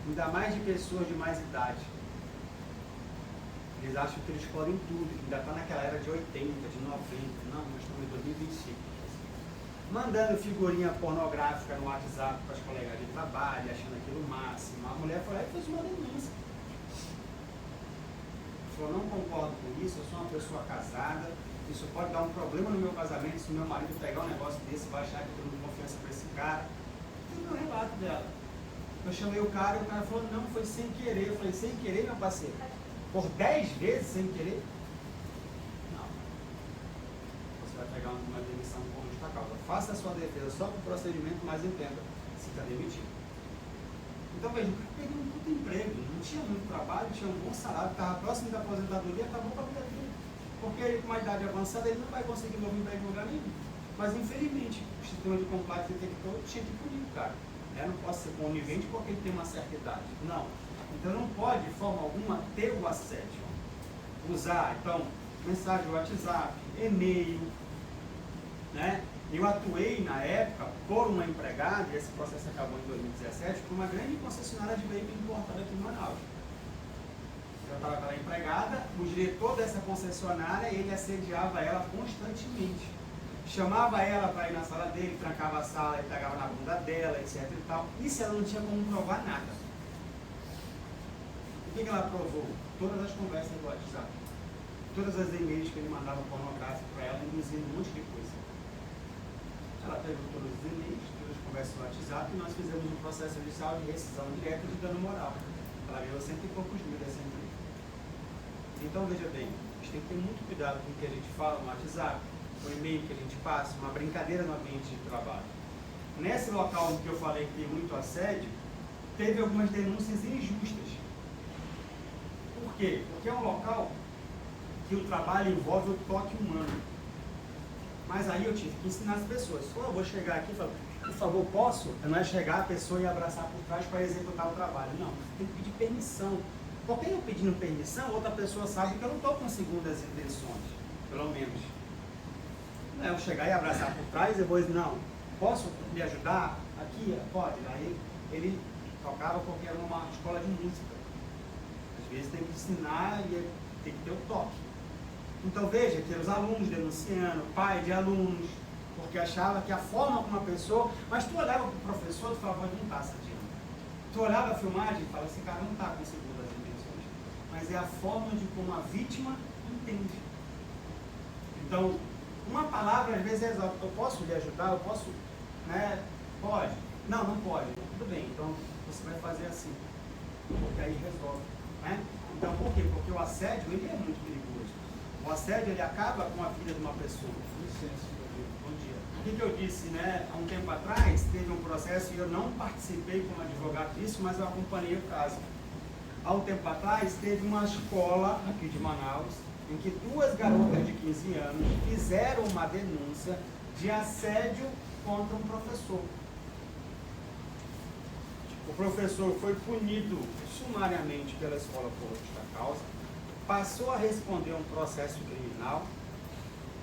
Ainda mais de pessoas de mais idade. Eles acham que eles podem tudo, que ainda está naquela era de 80, de 90. Não, nós estamos em 2025. Mandando figurinha pornográfica no WhatsApp para as colegas de trabalho, achando aquilo o máximo. A mulher foi lá e fez uma denúncia. Eu não concordo com isso, eu sou uma pessoa casada, isso pode dar um problema no meu casamento, se o meu marido pegar um negócio desse, vai achar que eu tenho confiança para esse cara. Tem o relato dela. Eu chamei o cara e o cara falou, não, foi sem querer. Eu falei, sem querer, meu parceiro? Por 10 vezes sem querer? Não. Você vai pegar uma demissão por justa causa. Faça a sua defesa só para o procedimento, mas entenda, se está demitido. Então veja, o cara perdeu um puto emprego, não tinha muito trabalho, tinha um bom salário, estava próximo da aposentadoria, acabou com a vida dele. Porque ele com uma idade avançada, ele não vai conseguir novo emprego em lugar nenhum. Mas infelizmente, o sistema de combate detector tinha que punir o cara. Eu não posso ser conivente porque ele tem uma certa idade. Não. Então não pode, de forma alguma, ter o assédio. Usar, então, mensagem do WhatsApp, e-mail, né? Eu atuei na época por uma empregada, e esse processo acabou em 2017, por uma grande concessionária de veículo importada aqui em Manaus. Eu estava com ela empregada, o diretor dessa concessionária, ele assediava ela constantemente. Chamava ela para ir na sala dele, trancava a sala, ele pegava na bunda dela, etc e tal. Isso ela não tinha como provar nada. O que ela provou? Todas as conversas do WhatsApp. Todas as e-mails que ele mandava pornográfico para ela, induzindo um monte de coisa. Ela pegou todos os e-mails, todas as conversas do WhatsApp e nós fizemos um processo judicial de rescisão direta de dano moral. Ela ganhou 100 e poucos mil dessa empresa. Então veja bem, a gente tem que ter muito cuidado com o que a gente fala no WhatsApp, o e-mail que a gente passa, uma brincadeira no ambiente de trabalho. Nesse local em que eu falei que tem muito assédio, teve algumas denúncias injustas. Por quê? Porque é um local que o trabalho envolve o toque humano. Mas aí eu tive que ensinar as pessoas. Eu vou chegar aqui e falar, por favor, posso? Não é chegar a pessoa e abraçar por trás para executar o trabalho. Não, você tem que pedir permissão. Porque eu pedindo permissão, outra pessoa sabe que eu não estou com segundas intenções, pelo menos. Não é eu chegar e abraçar por trás e eu vou dizer, não, posso me ajudar? Aqui, pode. Aí ele tocava porque era uma escola de música. Às vezes tem que ensinar e tem que ter o toque. Então veja que os alunos denunciando, pai de alunos, porque achava que a forma como a pessoa... Mas tu olhava para o professor e falava, não está assediando. Tu olhava a filmagem e falava, esse cara não está com segundas intenções. Mas é a forma de como a vítima entende. Então, uma palavra às vezes é exata. Eu posso lhe ajudar? Eu posso... Né? Pode? Não, não pode. Tudo bem, então você vai fazer assim. Porque aí resolve. Né? Então, por quê? Porque o assédio, ele é muito perigoso. O assédio, ele acaba com a vida de uma pessoa. Licença, bom dia. O que eu disse, né? Há um tempo atrás, teve um processo e eu não participei como advogado disso, mas eu acompanhei o caso. Há um tempo atrás, teve uma escola aqui de Manaus, em que duas garotas de 15 anos fizeram uma denúncia de assédio contra um professor. O professor foi punido sumariamente pela escola por justa causa, passou a responder um processo criminal.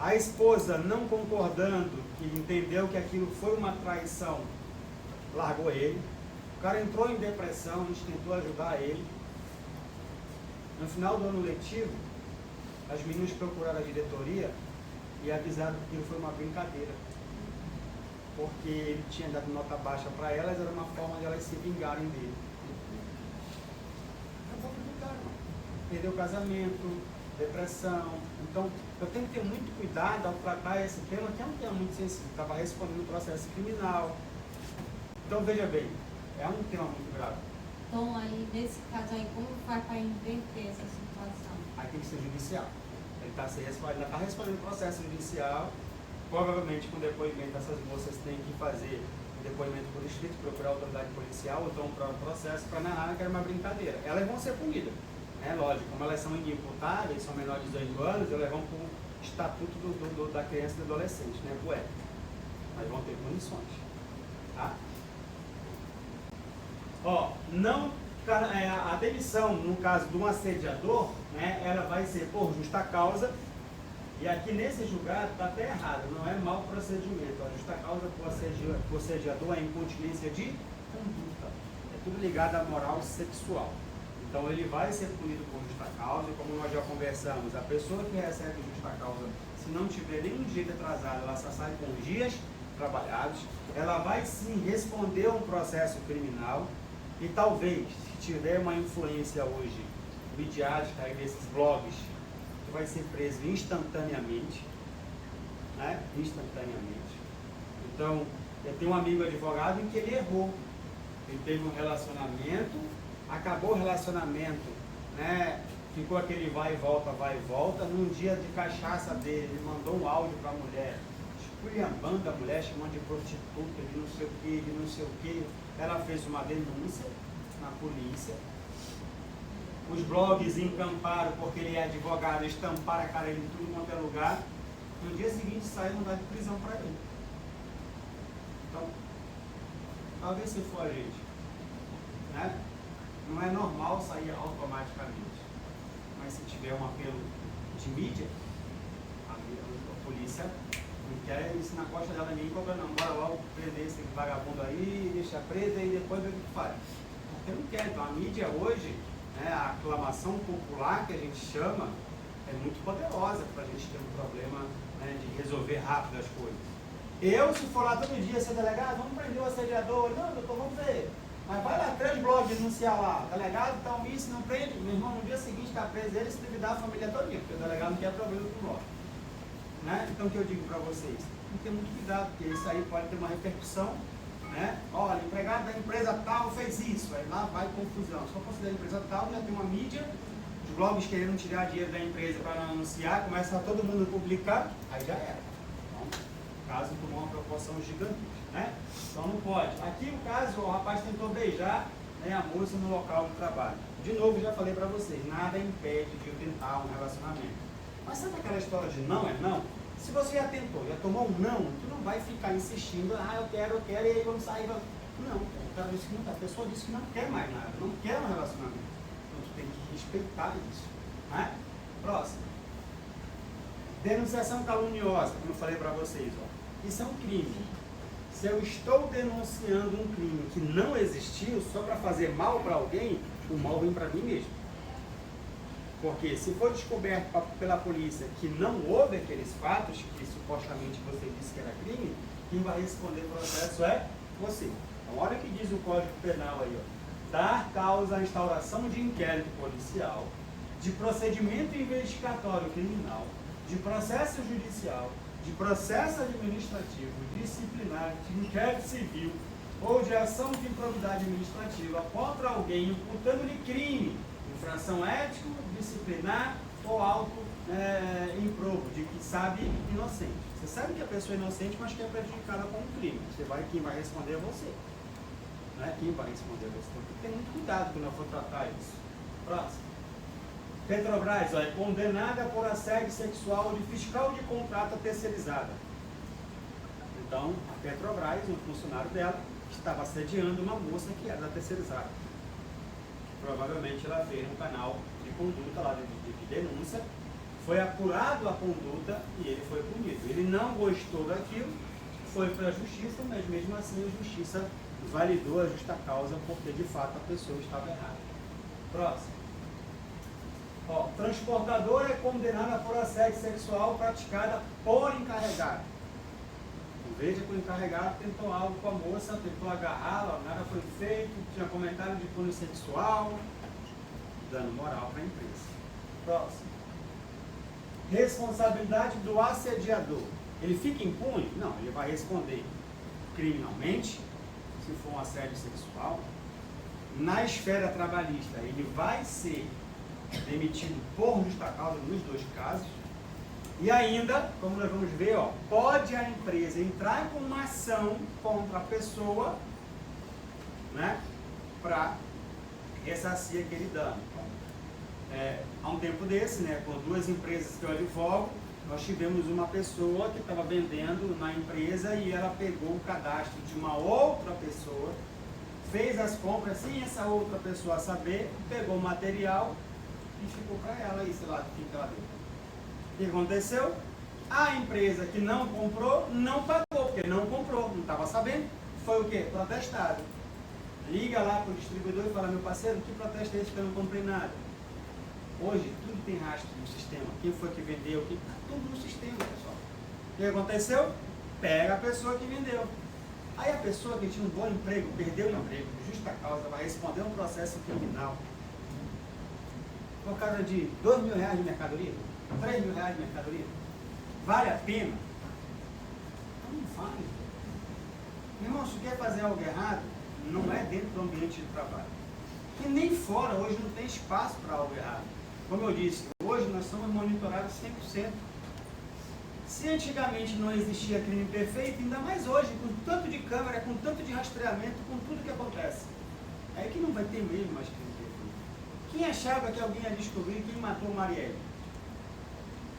A esposa, não concordando, que entendeu que aquilo foi uma traição, largou ele. O cara entrou em depressão, a gente tentou ajudar ele. No final do ano letivo, as meninas procuraram a diretoria e avisaram que aquilo foi uma brincadeira. Porque ele tinha dado nota baixa para elas, era uma forma de elas se vingarem dele. Acabou de vingar, perdeu o casamento, depressão. Então, eu tenho que ter muito cuidado ao tratar esse tema, que é um tema muito sensível. Estava respondendo o processo criminal. Então, veja bem, é um tema muito grave. Então, aí, nesse caso aí, como faz para inverter essa situação? Aí tem que ser judicial. Ele ainda está respondendo o processo judicial. Provavelmente, com o depoimento, essas moças têm que fazer o depoimento por escrito, procurar a autoridade policial, ou então para o processo, para narrar que era uma brincadeira. Elas vão ser punidas. Lógico, como elas são inimputáveis, são menores de 18 anos, elas vão para o estatuto da criança e do adolescente, pro ECA. Mas vão ter punições. Tá? A demissão, no caso de um assediador, ela vai ser por justa causa. E aqui nesse julgado está até errado, não é mau procedimento. A justa causa para o assediador é incontinência de conduta. É tudo ligado à moral sexual. Então ele vai ser punido por justa causa, e como nós já conversamos, a pessoa que recebe justa causa, se não tiver nenhum direito atrasado, ela só sai com dias trabalhados, ela vai sim responder a um processo criminal, e talvez, se tiver uma influência hoje midiática aí desses blogs, tu vai ser preso instantaneamente, instantaneamente. Então, eu tenho um amigo advogado em que ele errou, ele teve um relacionamento, acabou o relacionamento, ficou aquele vai e volta, num dia de cachaça dele, ele mandou um áudio para a mulher, esculhambando a mulher, chamando de prostituta, de não sei o que, ela fez uma denúncia na polícia, os blogs encamparam porque ele é advogado, estamparam a cara dele em tudo quanto é lugar, no dia seguinte saiu mandado de prisão para ele. Então, talvez se for a gente, não é normal sair automaticamente, mas se tiver um apelo de mídia, a polícia não quer isso na costa dela, ninguém cobra não, bora logo prender esse vagabundo aí, deixar preso e depois ver o que faz. Porque não quer, então a mídia hoje, a aclamação popular que a gente chama, é muito poderosa para a gente ter um problema de resolver rápido as coisas. Eu, se for lá todo dia ser delegado, vamos prender o assediador, não, doutor, vamos ver. Mas vai lá, 3 blogs denunciar lá, delegado está omisso, não prende, meu irmão, no dia seguinte está preso ele, se duvidar a família todinha, porque o delegado não quer problema com o blog. Então o que eu digo para vocês? Tem que ter muito cuidado, porque isso aí pode ter uma repercussão, olha, o empregado da empresa tal fez isso, aí lá vai confusão. Se for considerar a empresa tal, já tem uma mídia, os blogs querendo tirar dinheiro da empresa para anunciar, começa a todo mundo publicar, aí já era. Então, o caso tomou uma proporção gigantesca. Então não pode. Aqui o caso, o rapaz tentou beijar a moça no local de trabalho. De novo, já falei para vocês, nada impede de eu tentar um relacionamento. Mas sabe aquela história de não é não? Se você já tentou, já tomou um não, tu não vai ficar insistindo, eu quero, e aí vamos sair. Não, o cara disse que não, a pessoa disse que não quer mais nada, não quer um relacionamento. Então tu tem que respeitar isso. Próximo. Denunciação caluniosa, como eu falei para vocês. Isso é um crime. Se eu estou denunciando um crime que não existiu só para fazer mal para alguém, o mal vem para mim mesmo. Porque se for descoberto pela polícia que não houve aqueles fatos, que supostamente você disse que era crime, quem vai responder o processo é você. Então olha o que diz o Código Penal aí. Dar causa à instauração de inquérito policial, de procedimento investigatório criminal, de processo judicial, de processo administrativo, disciplinar, de inquérito civil ou de ação de improbidade administrativa contra alguém imputando-lhe crime, infração ético, disciplinar ou auto improbo, de que sabe inocente. Você sabe que a pessoa é inocente, mas que é prejudicada com um crime. Quem vai responder é você. Quem vai responder é você. Então, tem que ter muito cuidado quando eu for tratar isso. Próximo. Petrobras é condenada por assédio sexual de fiscal de contrata terceirizada. Então, a Petrobras, um funcionário dela, estava assediando uma moça que era da terceirizada. Provavelmente ela fez um canal de conduta lá de denúncia, Foi apurado a conduta e ele foi punido. Ele não gostou daquilo, foi para a justiça, mas mesmo assim a justiça validou a justa causa porque de fato a pessoa estava errada. Próximo. Ó, transportador é condenada por assédio sexual praticada por encarregado. Veja que o encarregado tentou algo com a moça, tentou agarrá-la, nada foi feito, tinha comentário de cunho sexual, dano moral para a empresa. Próximo. Responsabilidade do assediador. Ele fica impune? Não, ele vai responder criminalmente, se for um assédio sexual. Na esfera trabalhista, ele vai ser demitido por justa causa nos dois casos. E ainda, como nós vamos ver, ó, pode a empresa entrar com uma ação contra a pessoa, né, para ressarcir aquele dano. Há um tempo desse, né, com duas empresas que eu advogo, nós tivemos uma pessoa que estava vendendo na empresa e ela pegou o cadastro de uma outra pessoa, fez as compras sem essa outra pessoa saber, pegou o material e ficou para ela aí, sei lá, fica lá dentro. O que aconteceu? A empresa que não comprou, não pagou, porque não comprou, não estava sabendo. Foi o quê? Protestado. Liga lá para o distribuidor e fala, meu parceiro, que protesto é esse que eu não comprei nada? Hoje, tudo tem rastro no sistema. Quem foi que vendeu? Está tudo no sistema, pessoal. O que aconteceu? Pega a pessoa que vendeu. Aí a pessoa que tinha um bom emprego, perdeu o emprego, por justa causa, vai responder um processo criminal. Por causa de R$2.000 de mercadoria? R$3.000 de mercadoria? Vale a pena? Não vale. Meu irmão, se quer fazer algo errado, não é dentro do ambiente de trabalho. E nem fora, hoje não tem espaço para algo errado. Como eu disse, hoje nós somos monitorados 100%. Se antigamente não existia crime perfeito, ainda mais hoje, com tanto de câmera, com tanto de rastreamento, com tudo que acontece. É que não vai ter mesmo mais crime perfeito. Quem achava que alguém ia descobrir quem matou Marielle?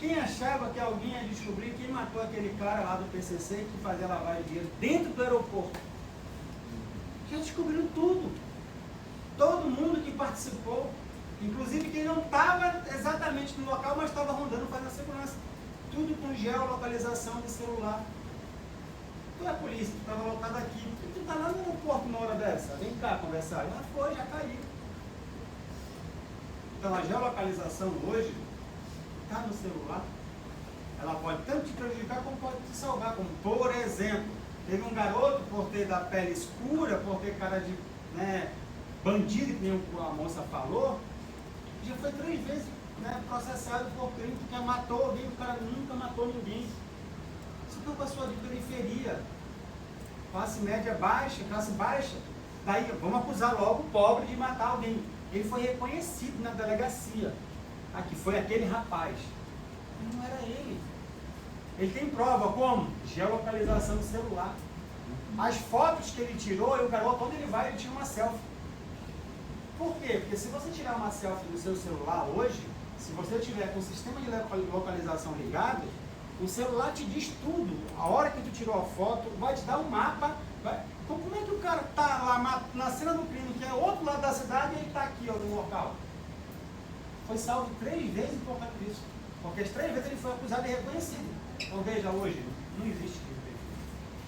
Quem achava que alguém ia descobrir quem matou aquele cara lá do PCC que fazia lavagem de dinheiro dentro do aeroporto? Já descobriram tudo. Todo mundo que participou, inclusive quem não estava exatamente no local, mas estava rondando fazendo segurança. Tudo com geolocalização de celular. Tu é a polícia, tu estava locado aqui. Tu está lá no aeroporto na hora dessa. Vem cá conversar. Já foi, já caiu. Então a geolocalização hoje está no celular. Ela pode tanto te prejudicar como pode te salvar. Como, por exemplo, teve um garoto por ter da pele escura, por ter cara de bandido, que nem a moça falou, já foi 3 vezes processado por crime, porque matou alguém, o cara nunca matou ninguém. Você está com a sua de periferia, classe média baixa, classe baixa, daí vamos acusar logo o pobre de matar alguém. Ele foi reconhecido na delegacia. Aqui foi aquele rapaz. Mas não era ele. Ele tem prova como? Geolocalização do celular. As fotos que ele tirou, e o garoto, onde ele vai, ele tira uma selfie. Por quê? Porque se você tirar uma selfie do seu celular hoje, se você tiver com o sistema de localização ligado, o celular te diz tudo. A hora que tu tirou a foto, vai te dar um mapa. Então, como é que o cara está lá na cena do crime, que é outro lado da cidade, e ele está aqui, ó, no local? Foi salvo 3 vezes por causa disso. Porque as 3 vezes ele foi acusado e reconhecido. Então veja, hoje, não existe crime perfeito.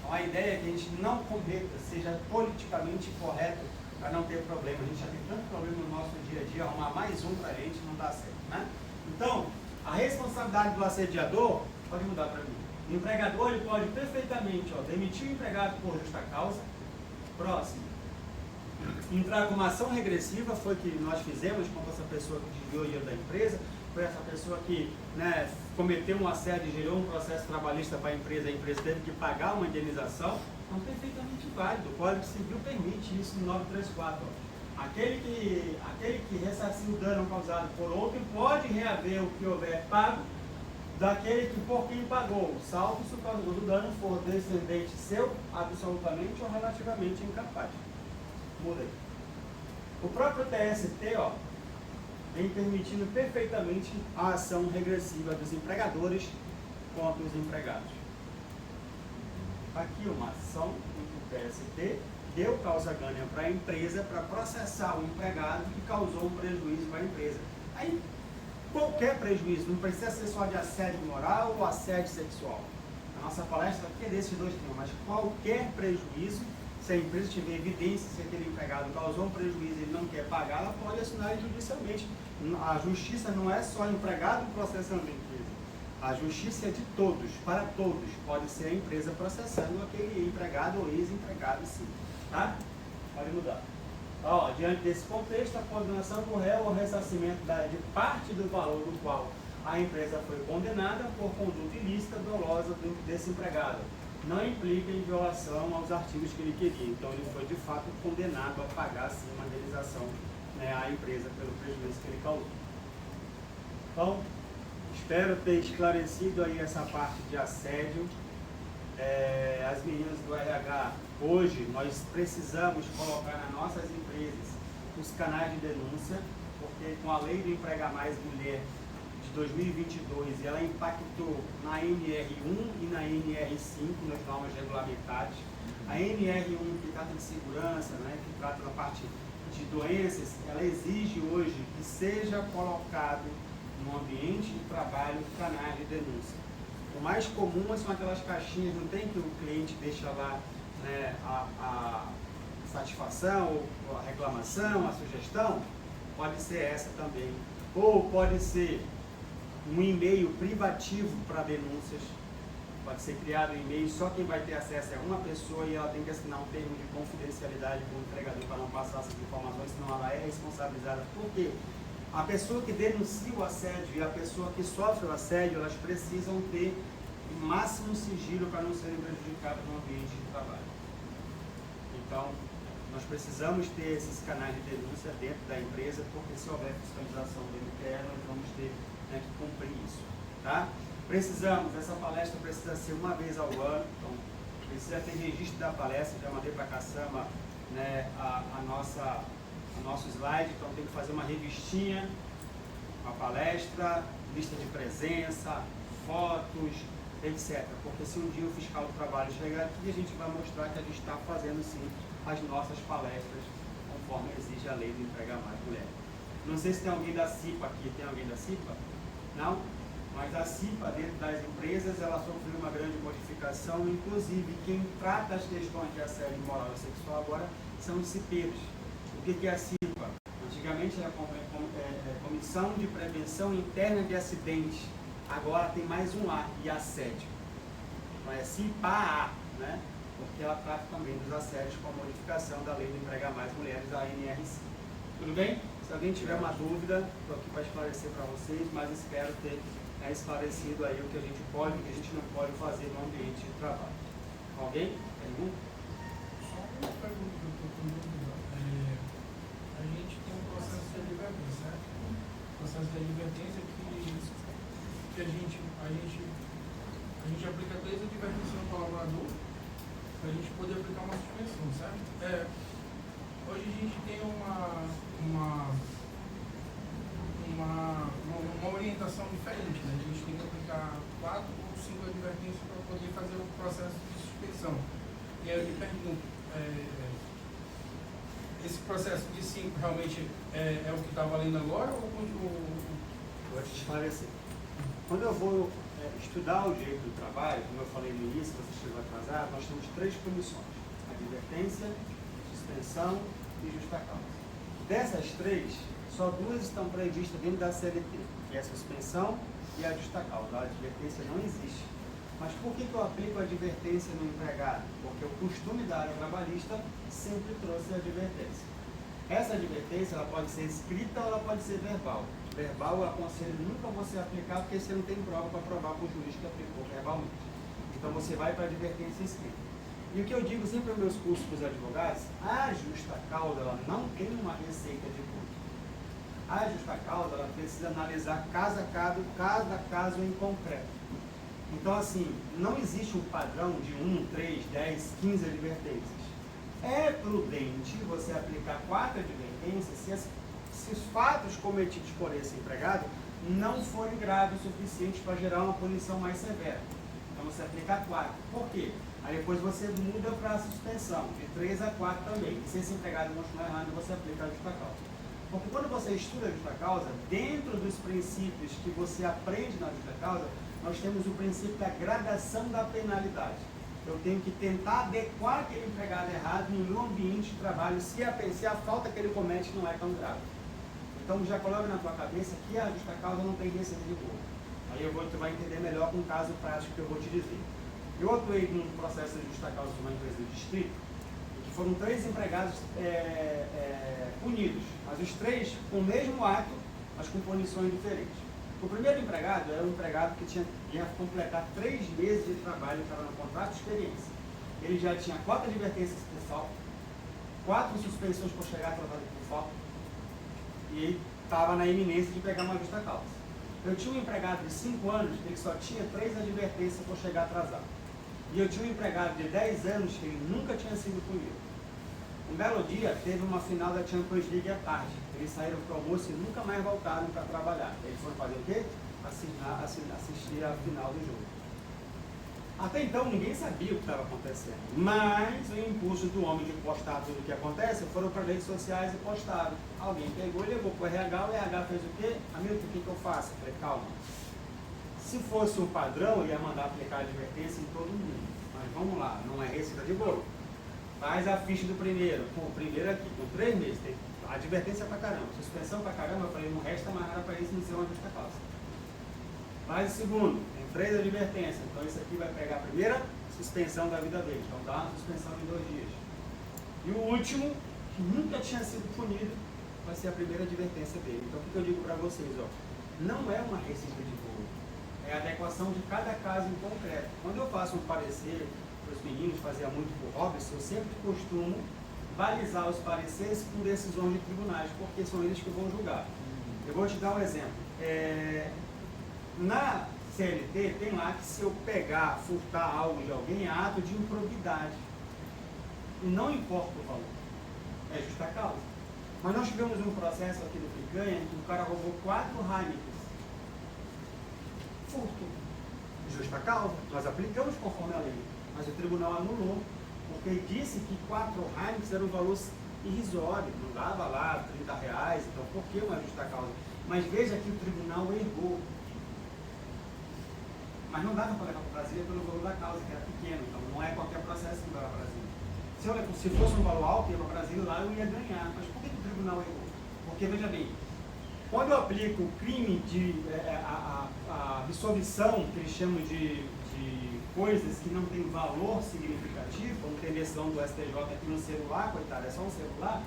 Então a ideia é que a gente não cometa, seja politicamente correto, para não ter problema. A gente já tem tanto problema no nosso dia a dia, arrumar mais um para a gente não dá certo, né? Então, a responsabilidade do assediador, pode mudar para mim. O empregador ele pode perfeitamente demitir o empregado por justa causa. Próximo. Entrar com uma ação regressiva, foi o que nós fizemos contra essa pessoa que desviou o dinheiro da empresa, foi essa pessoa que cometeu um assédio e gerou um processo trabalhista para a empresa teve que pagar uma indenização. Então, perfeitamente válido. O Código Civil permite isso no 934. Aquele que ressarciu o dano causado por outro pode reaver o que houver pago daquele que por quem pagou, salvo se o causador do dano for descendente seu, absolutamente ou relativamente incapaz. Muda aí. O próprio TST, vem permitindo perfeitamente a ação regressiva dos empregadores contra os empregados. Aqui uma ação em que o TST deu causa-ganha para a empresa para processar o empregado que causou um prejuízo para a empresa. Aí, qualquer prejuízo, não precisa ser só de assédio moral ou assédio sexual. A nossa palestra aqui é desses dois temas, mas qualquer prejuízo, se a empresa tiver evidência se aquele empregado causou um prejuízo e ele não quer pagar, ela pode assinar judicialmente. A justiça não é só empregado processando a empresa. A justiça é de todos, para todos. Pode ser a empresa processando aquele empregado ou ex-empregado, sim. Tá? Pode mudar. Ó, diante desse contexto, a condenação do réu ou ressarcimento de parte do valor do qual a empresa foi condenada por conduta ilícita dolosa desse empregado não implica em violação aos artigos que ele queria. Então, ele foi de fato condenado a pagar sim uma indenização, né, à empresa pelo prejuízo que ele causou. Então, espero ter esclarecido aí essa parte de assédio. As meninas do RH, hoje nós precisamos colocar nas nossas empresas os canais de denúncia, porque com a lei do Emprega Mais Mulher de 2022, ela impactou na NR1 e na NR5, nas normas regulamentares. A NR1, que trata de segurança, né, que trata da parte de doenças, ela exige hoje que seja colocado no ambiente de trabalho canais de denúncia. O mais comum são aquelas caixinhas, não tem, que o cliente deixa lá, né, a satisfação, ou a reclamação, a sugestão? Pode ser essa também. Ou pode ser um e-mail privativo para denúncias. Pode ser criado um e-mail, só quem vai ter acesso é uma pessoa e ela tem que assinar um termo de confidencialidade com o entregador para não passar essas informações, senão ela é responsabilizada. Por quê? A pessoa que denuncia o assédio e a pessoa que sofre o assédio, elas precisam ter o máximo sigilo para não serem prejudicadas no ambiente de trabalho. Então, nós precisamos ter esses canais de denúncia dentro da empresa, porque se houver fiscalização dentro nós vamos ter, né, que cumprir isso. Tá? Precisamos, essa palestra precisa ser uma vez ao ano, então precisa ter registro da palestra, já mandei para a Caçamba, né, o nosso slide, então tem que fazer uma revistinha, uma palestra, lista de presença, fotos, etc. Porque se um dia o fiscal do trabalho chegar aqui, a gente vai mostrar que a gente está fazendo sim as nossas palestras conforme exige a lei do Emprega Mais Mulher. Não sei se tem alguém da CIPA aqui, tem alguém da CIPA? Não? Mas a CIPA, dentro das empresas, ela sofreu uma grande modificação, inclusive quem trata as questões de assédio moral e sexual agora são os cipeiros. O que é a CIPA? Antigamente era a Comissão de Prevenção Interna de Acidentes, agora tem mais um A, e assédio. Então é CIPA-A, né? Porque ela trata também dos assédios com a modificação da lei do Emprega Mais Mulheres, a NR5. Tudo bem? Se alguém tiver uma dúvida, estou aqui para esclarecer para vocês, mas espero ter esclarecido aí o que a gente pode e o que a gente não pode fazer no ambiente de trabalho. Alguém? Pergunta? Só uma pergunta que eu estou com dúvida. A gente tem um processo de advertência, certo? Processo de advertência que a gente aplica desde a advertência no colaborador para a gente poder aplicar uma suspensão, certo? Hoje a gente tem uma orientação diferente, né? A gente tem que aplicar 4 ou 5 advertências para poder fazer o processo de suspensão. E aí eu lhe pergunto, esse processo de 5 realmente é o que está valendo agora ou Vou te esclarecer. Quando eu vou estudar o direito do trabalho, como eu falei no início, você chegou atrasado, nós temos 3 comissões: advertência, suspensão e justa causa. Dessas 3, só 2 estão previstas dentro da CLT, que é a suspensão e a justa causa. A advertência não existe. Mas por que eu aplico a advertência no empregado? Porque o costume da área trabalhista sempre trouxe a advertência. Essa advertência ela pode ser escrita ou ela pode ser verbal. Verbal eu aconselho nunca você aplicar, porque você não tem prova para provar para o juiz que aplicou verbalmente. Então você vai para a advertência escrita. E o que eu digo sempre nos meus cursos para os advogados, a justa causa ela não tem uma receita de bolo. A justa causa ela precisa analisar cada caso em concreto. Então assim, não existe um padrão de 1, 3, 10, 15 advertências. É prudente você aplicar 4 advertências se os fatos cometidos por esse empregado não forem graves o suficiente para gerar uma punição mais severa. Então você aplica 4. Por quê? Aí depois você muda para a suspensão, de 3 a 4 também. E se esse empregado continuar errando, você aplica a justa causa. Porque quando você estuda a justa causa, dentro dos princípios que você aprende na justa causa, nós temos o princípio da gradação da penalidade. Eu tenho que tentar adequar aquele empregado errado no meu ambiente de trabalho, se a falta que ele comete não é tão grave. Então já coloca na tua cabeça que a justa causa não tem receita de bolo. Aí tu vai entender melhor com um caso prático que eu vou te dizer. Eu atuei num processo de justa causa de uma empresa do distrito, que foram 3 empregados punidos, mas os 3 com o mesmo ato, mas com punições diferentes. O primeiro empregado era um empregado que ia completar 3 meses de trabalho, estava no contrato de experiência. Ele já tinha 4 advertências por falta, 4 suspensões por chegar atrasado por falta, e estava na iminência de pegar uma justa causa. Eu tinha um empregado de 5 anos, ele só tinha 3 advertências por chegar atrasado. E eu tinha um empregado de 10 anos que ele nunca tinha sido punido. Um belo dia, teve uma final da Champions League à tarde. Eles saíram para o almoço e nunca mais voltaram para trabalhar. Eles foram fazer o quê? Assistir a final do jogo. Até então, ninguém sabia o que estava acontecendo. Mas, o impulso do homem de postar tudo o que acontece, foram para as redes sociais e postaram. Alguém pegou e levou para o RH fez o quê? Amigo, o que eu faço? Eu falei, calma. Se fosse um padrão, eu ia mandar aplicar a advertência em todo mundo. Mas vamos lá, não é receita de bolo. Faz a ficha do primeiro. Pô, o primeiro aqui, com 3 meses, tem advertência pra caramba, suspensão pra caramba. Eu falei, não resta mais nada para isso, não ser uma justa causa. Faz o segundo, tem 3 advertências. Então isso aqui vai pegar a primeira suspensão da vida dele. Então dá uma suspensão em 2 dias. E o último, que nunca tinha sido punido, vai ser a primeira advertência dele. Então o que eu digo para vocês? Ó, não é uma receita de bolo. É a adequação de cada caso em concreto. Quando eu faço um parecer para os meninos, fazia muito por Robson, eu sempre costumo balizar os pareceres por decisões de tribunais, porque são eles que vão julgar. Eu vou te dar um exemplo. Na CLT tem lá que se eu pegar, furtar algo de alguém, é ato de improbidade. E não importa o valor. É justa causa. Mas nós tivemos um processo aqui no Picanha em que o cara roubou 4 Heineken. Furto. Justa causa. Nós aplicamos conforme a lei. Mas o tribunal anulou. Porque ele disse que 4 Heineken era um valor irrisório. Não dava lá R$30. Então por que uma justa causa? Mas veja que o tribunal errou. Mas não dava para levar para Brasília pelo valor da causa, que era pequeno. Então não é qualquer processo que vai para Brasília. Se fosse um valor alto, ia para Brasília, lá eu ia ganhar. Mas por que o tribunal errou? Porque, veja bem, quando eu aplico o crime de a absolvição, que eles chamam de coisas que não têm valor significativo, como tem decisão do STJ aqui no celular, coitado, é só um celular,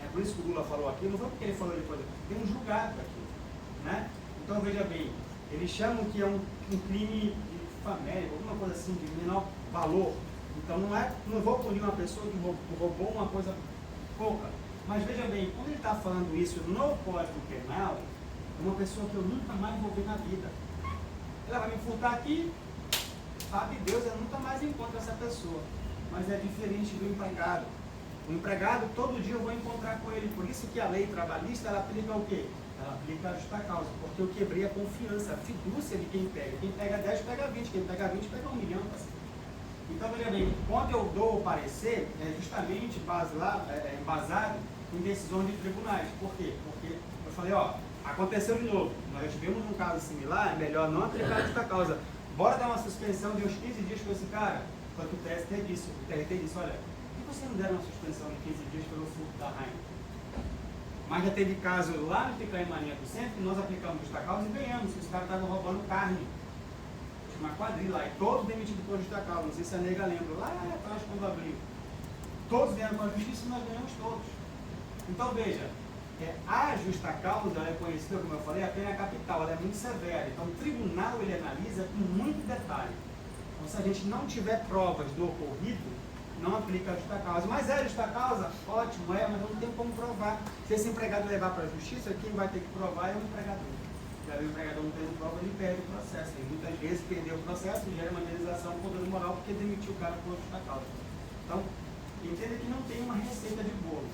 é por isso que o Lula falou aqui, não foi porque ele falou de coisa, tem um julgado aqui, né? Então, veja bem, eles chamam que é um crime de família, alguma coisa assim, de menor valor. Então não vou punir uma pessoa que roubou uma coisa pouca. Mas veja bem, quando ele está falando isso no Código Penal, é uma pessoa que eu nunca mais vou ver na vida. Ela vai me furtar aqui, sabe Deus, eu nunca mais encontro essa pessoa. Mas é diferente do empregado. O empregado, todo dia eu vou encontrar com ele. Por isso que a lei trabalhista, ela aplica o quê? Ela aplica a justa causa, porque eu quebrei a confiança, a fidúcia de quem pega. Quem pega 10, pega 20. Quem pega 20, pega 1 milhão. Então, veja bem, quando eu dou o parecer, é justamente embasado em decisões de tribunais. Por quê? Porque eu falei, ó, aconteceu de novo. Nós já tivemos um caso similar, é melhor não aplicar a justa causa. Bora dar uma suspensão de uns 15 dias para esse cara? Só que o TST disse, olha, por que você não deram uma suspensão de 15 dias pelo furto da Heineken? Mas já teve caso lá no Picanha Mania do Centro, que nós aplicamos justa causa e ganhamos, que os caras estavam roubando carne. Tinha uma quadrilha lá, e todos demitidos por justa causa. Não sei se a nega lembra, lá atrás quando abriu. Todos vieram com a justiça e nós ganhamos todos. Então veja, a justa causa é conhecida, como eu falei, a pena capital, ela é muito severa. Então o tribunal ele analisa com muito detalhe. Então se a gente não tiver provas do ocorrido, não aplica a justa causa. Mas é justa causa? Ótimo, mas eu não tenho como provar. Se esse empregado levar para a justiça, quem vai ter que provar é o empregador. E aí o empregador não tendo prova, ele perde o processo. E muitas vezes perdeu o processo, gera uma indenização por dano moral porque demitiu o cara por justa causa. Então, entenda que não tem uma receita de bolo.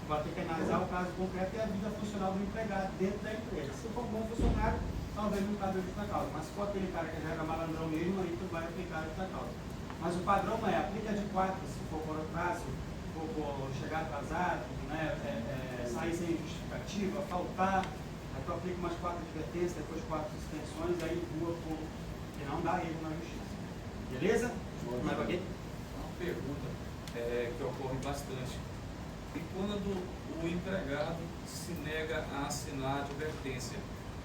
Vai ter que analisar o caso concreto e a vida funcional do empregado dentro da empresa. Se for um bom funcionário, talvez não cabe a justa causa. Mas se for aquele cara que já era malandrão mesmo, aí tu vai aplicar a justa causa. Mas o padrão é, aplica de 4, se for por prazo, por chegar atrasado, né, sair sem justificativa, faltar, aí tu aplica umas 4 advertências, depois 4 suspensões, aí rua que não dá erro na justiça. Beleza? Mais alguém? Uma pergunta que ocorre bastante. E quando o empregado se nega a assinar a advertência,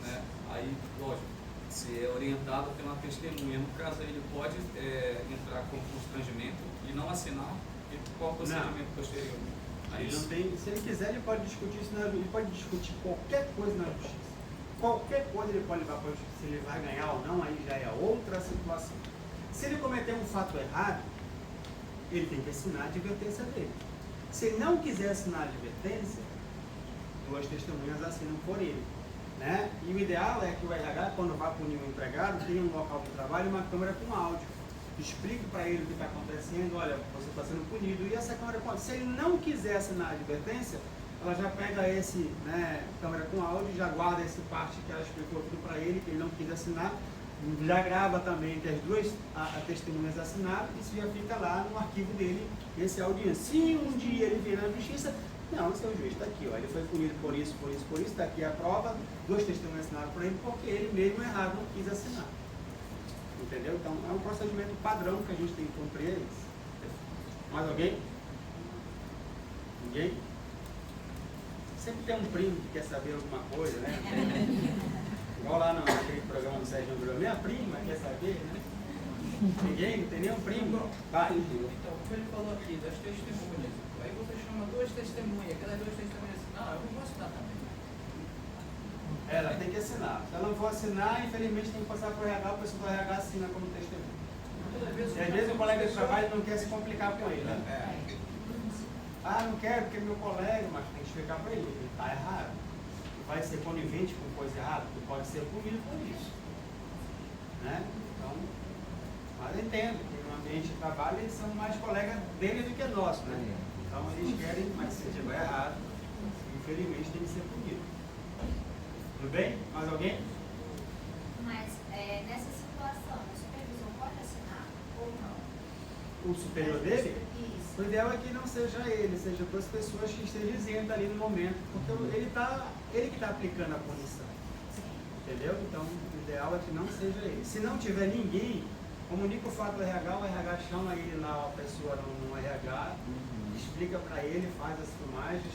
né? Aí, lógico, se é orientado pela testemunha, no caso ele pode entrar com constrangimento e não assinar, e qual o procedimento posterior? Ele não tem, se ele quiser, ele pode discutir isso, ele pode discutir qualquer coisa na justiça. Qualquer coisa ele pode levar para a justiça. Se ele vai ganhar ou não, aí já é outra situação. Se ele cometer um fato errado, ele tem que assinar a advertência dele. Se ele não quiser assinar a advertência, 2 testemunhas assinam por ele. Né? E o ideal é que o RH, quando vai punir um empregado, tenha um local de trabalho e uma câmera com áudio. Explique para ele o que está acontecendo, olha, você está sendo punido. E essa câmera com áudio, se ele não quiser assinar a advertência, ela já pega esse, né, câmera com áudio, já guarda essa parte que ela explicou tudo para ele, que ele não quis assinar, já grava também que as 2 testemunhas assinaram, e isso já fica lá no arquivo dele, esse audiência. Se um dia ele vier na justiça, não, seu juiz, está aqui, ó, ele foi punido por isso, está aqui a prova, 2 testemunhas assinaram por ele, porque ele mesmo errado não quis assinar. Entendeu? Então, é um procedimento padrão que a gente tem que cumprir. Mais alguém? Ninguém? Sempre tem um primo que quer saber alguma coisa, né? Igual lá naquele programa do Sérgio André, minha prima quer saber, né? Ninguém? Não tem nenhum primo? Vai. Então, como ele falou aqui, das testemunhas, aí você chama 2 testemunhas, aquelas 2 testemunhas assinaram, eu não vou assinar também. Ela tem que assinar. Se ela não for assinar, infelizmente tem que passar para o RH, o pessoal do RH assina como testemunha. E às vezes o colega de trabalho não quer se complicar com ele, né? Ah, não quero porque é meu colega, mas tem que explicar para ele, ele está errado. Vai ser conivente com coisa errada, porque pode ser punido por isso. Né? Então, mas eu entendo que no ambiente de trabalho eles são mais colegas dele do que nosso, né? Então eles querem, mas se estiver errado, infelizmente tem que ser punido. Tudo bem? Mais alguém? Mas nessa situação, o supervisor pode assinar ou não? O superior dele? Isso. O ideal é que não seja ele, seja 2 pessoas que estejam isentas ali no momento, porque ele que está aplicando a punição. Entendeu? Então, o ideal é que não seja ele. Se não tiver ninguém, comunica o fato do RH, o RH chama ele lá, a pessoa no RH, explica para ele, faz as filmagens,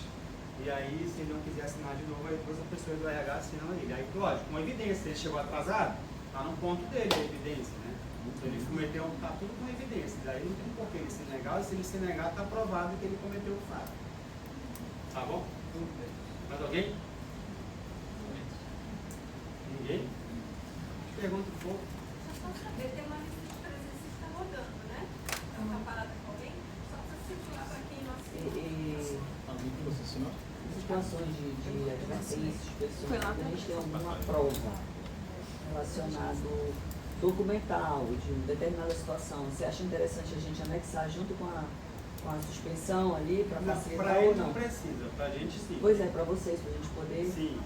e aí, se ele não quiser assinar de novo, aí depois a pessoa do RH assina ele. Aí, lógico, com evidência, se ele chegou atrasado, está no ponto dele a evidência, né? Se ele cometeu, está tudo com evidência, daí não tem por que ele se negar, e se ele se negar, está provado que ele cometeu o fato. Tá bom? Mais alguém? Ninguém? Pergunta um pouco. Só saber, tem uma lista de presença que está rodando, né? É uma parada com alguém? Só para circular para quem não assiste. Alguém que você assinou? Situações de advertências, pessoas que a gente tem alguma prova relacionada documental de determinada situação. Você acha interessante a gente anexar junto com a suspensão ali para facilitar para ou ele não? não precisa, para a gente sim. Pois é, para vocês, para a gente poder... Sim.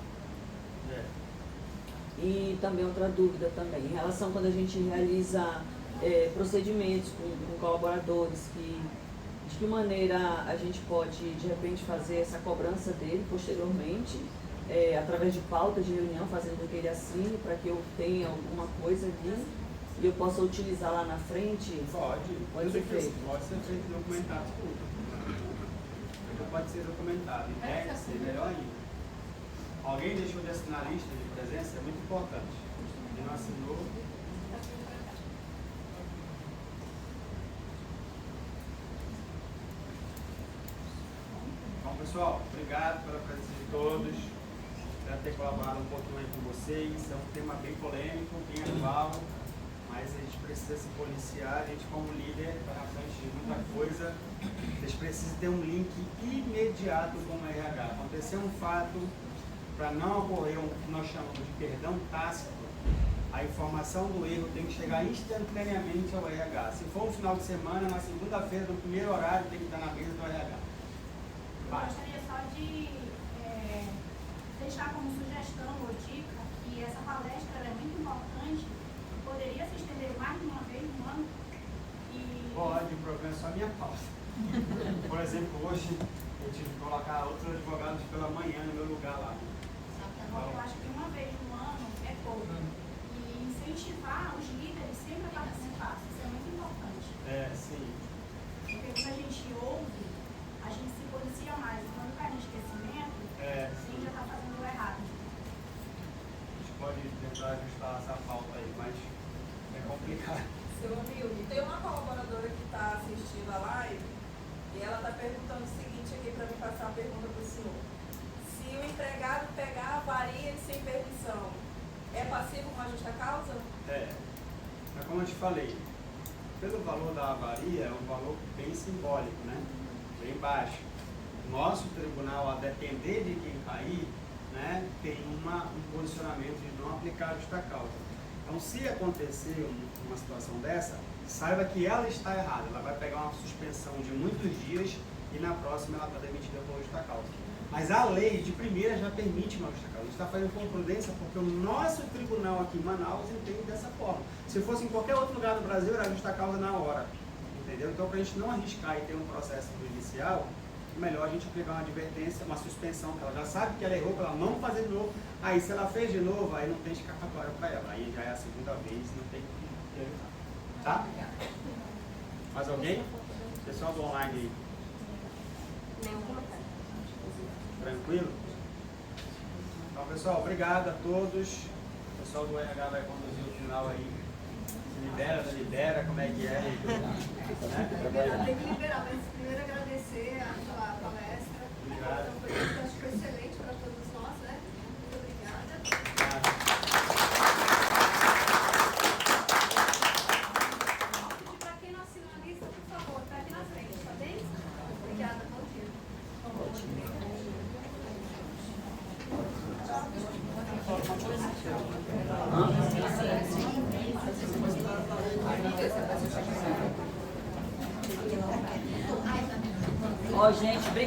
E também outra dúvida também, em relação quando a gente realiza procedimentos com colaboradores, de que maneira a gente pode, de repente, fazer essa cobrança dele posteriormente, através de pautas de reunião, fazendo com que ele assine, para que eu tenha alguma coisa ali e eu possa utilizar lá na frente? Pode ser feito. Pode ser feito documentado tudo. Então pode ser documentado. E deve ser melhor ainda. Alguém deixou de assinar a lista de presença? É muito importante. Quem não assinou. Bom, pessoal, obrigado pela presença de todos. Espero ter colaborado um pouquinho aí com vocês. É um tema bem polêmico, bem atual, mas a gente precisa se policiar. A gente, como líder, está na frente de muita coisa. Vocês precisam ter um link imediato com o RH. Aconteceu um fato, para não ocorrer o que nós chamamos de perdão tácito, a informação do erro tem que chegar instantaneamente ao RH. Se for um final de semana, na segunda-feira, no primeiro horário, tem que estar na mesa do RH. Eu gostaria só de deixar como sugestão ou dica que essa palestra é muito importante, poderia se estender mais de uma vez no ano. Pode, o problema é só a minha pauta. Por exemplo, hoje eu tive que colocar outros advogados pela manhã no meu lugar lá. Eu acho que uma vez no ano é pouco. E incentivar os líderes sempre a participar. Isso é muito importante. Sim. Porque quando a gente ouve, a gente se policia mais. E quando cai no esquecimento, a gente já está fazendo o errado. A gente pode tentar ajustar essa pauta aí, mas é complicado. Seu Hamilton, tem uma colaboradora que está assistindo a live e ela está perguntando o seguinte aqui para me passar a pergunta para o senhor. Se o empregado pegar a varia sem permissão, é passivo uma justa causa? Mas como eu te falei, pelo valor da avaria, é um valor bem simbólico, né? Bem baixo. Nosso tribunal, a depender de quem cair, né, tem um posicionamento de não aplicar a justa causa. Então, se acontecer uma situação dessa, saiba que ela está errada. Ela vai pegar uma suspensão de muitos dias e na próxima ela está demitida por justa causa. Mas a lei de primeira já permite uma justa causa. A gente está fazendo com prudência porque o nosso tribunal aqui em Manaus entende dessa forma. Se fosse em qualquer outro lugar do Brasil, era justa causa na hora. Entendeu? Então, para a gente não arriscar e ter um processo judicial, é melhor a gente pegar uma advertência, uma suspensão, que ela já sabe que ela errou, para ela não fazer de novo. Aí, se ela fez de novo, aí não tem escapatória para ela. Aí já é a segunda vez, não tem que evitar. Tá? Mais alguém? Pessoal do online aí. Tranquilo? Então, pessoal, obrigado a todos. O pessoal do RH vai conduzir o final aí. Se libera, não libera, como é que é? Né? Tem que liberar, mas primeiro agradecer a palestra. Obrigado. Acho que foi excelente para todos nós, né? Muito obrigada. Para quem não assinou a lista, por favor, está aqui na frente, tá bem? Obrigada, bom dia. Ó, gente, obrigada.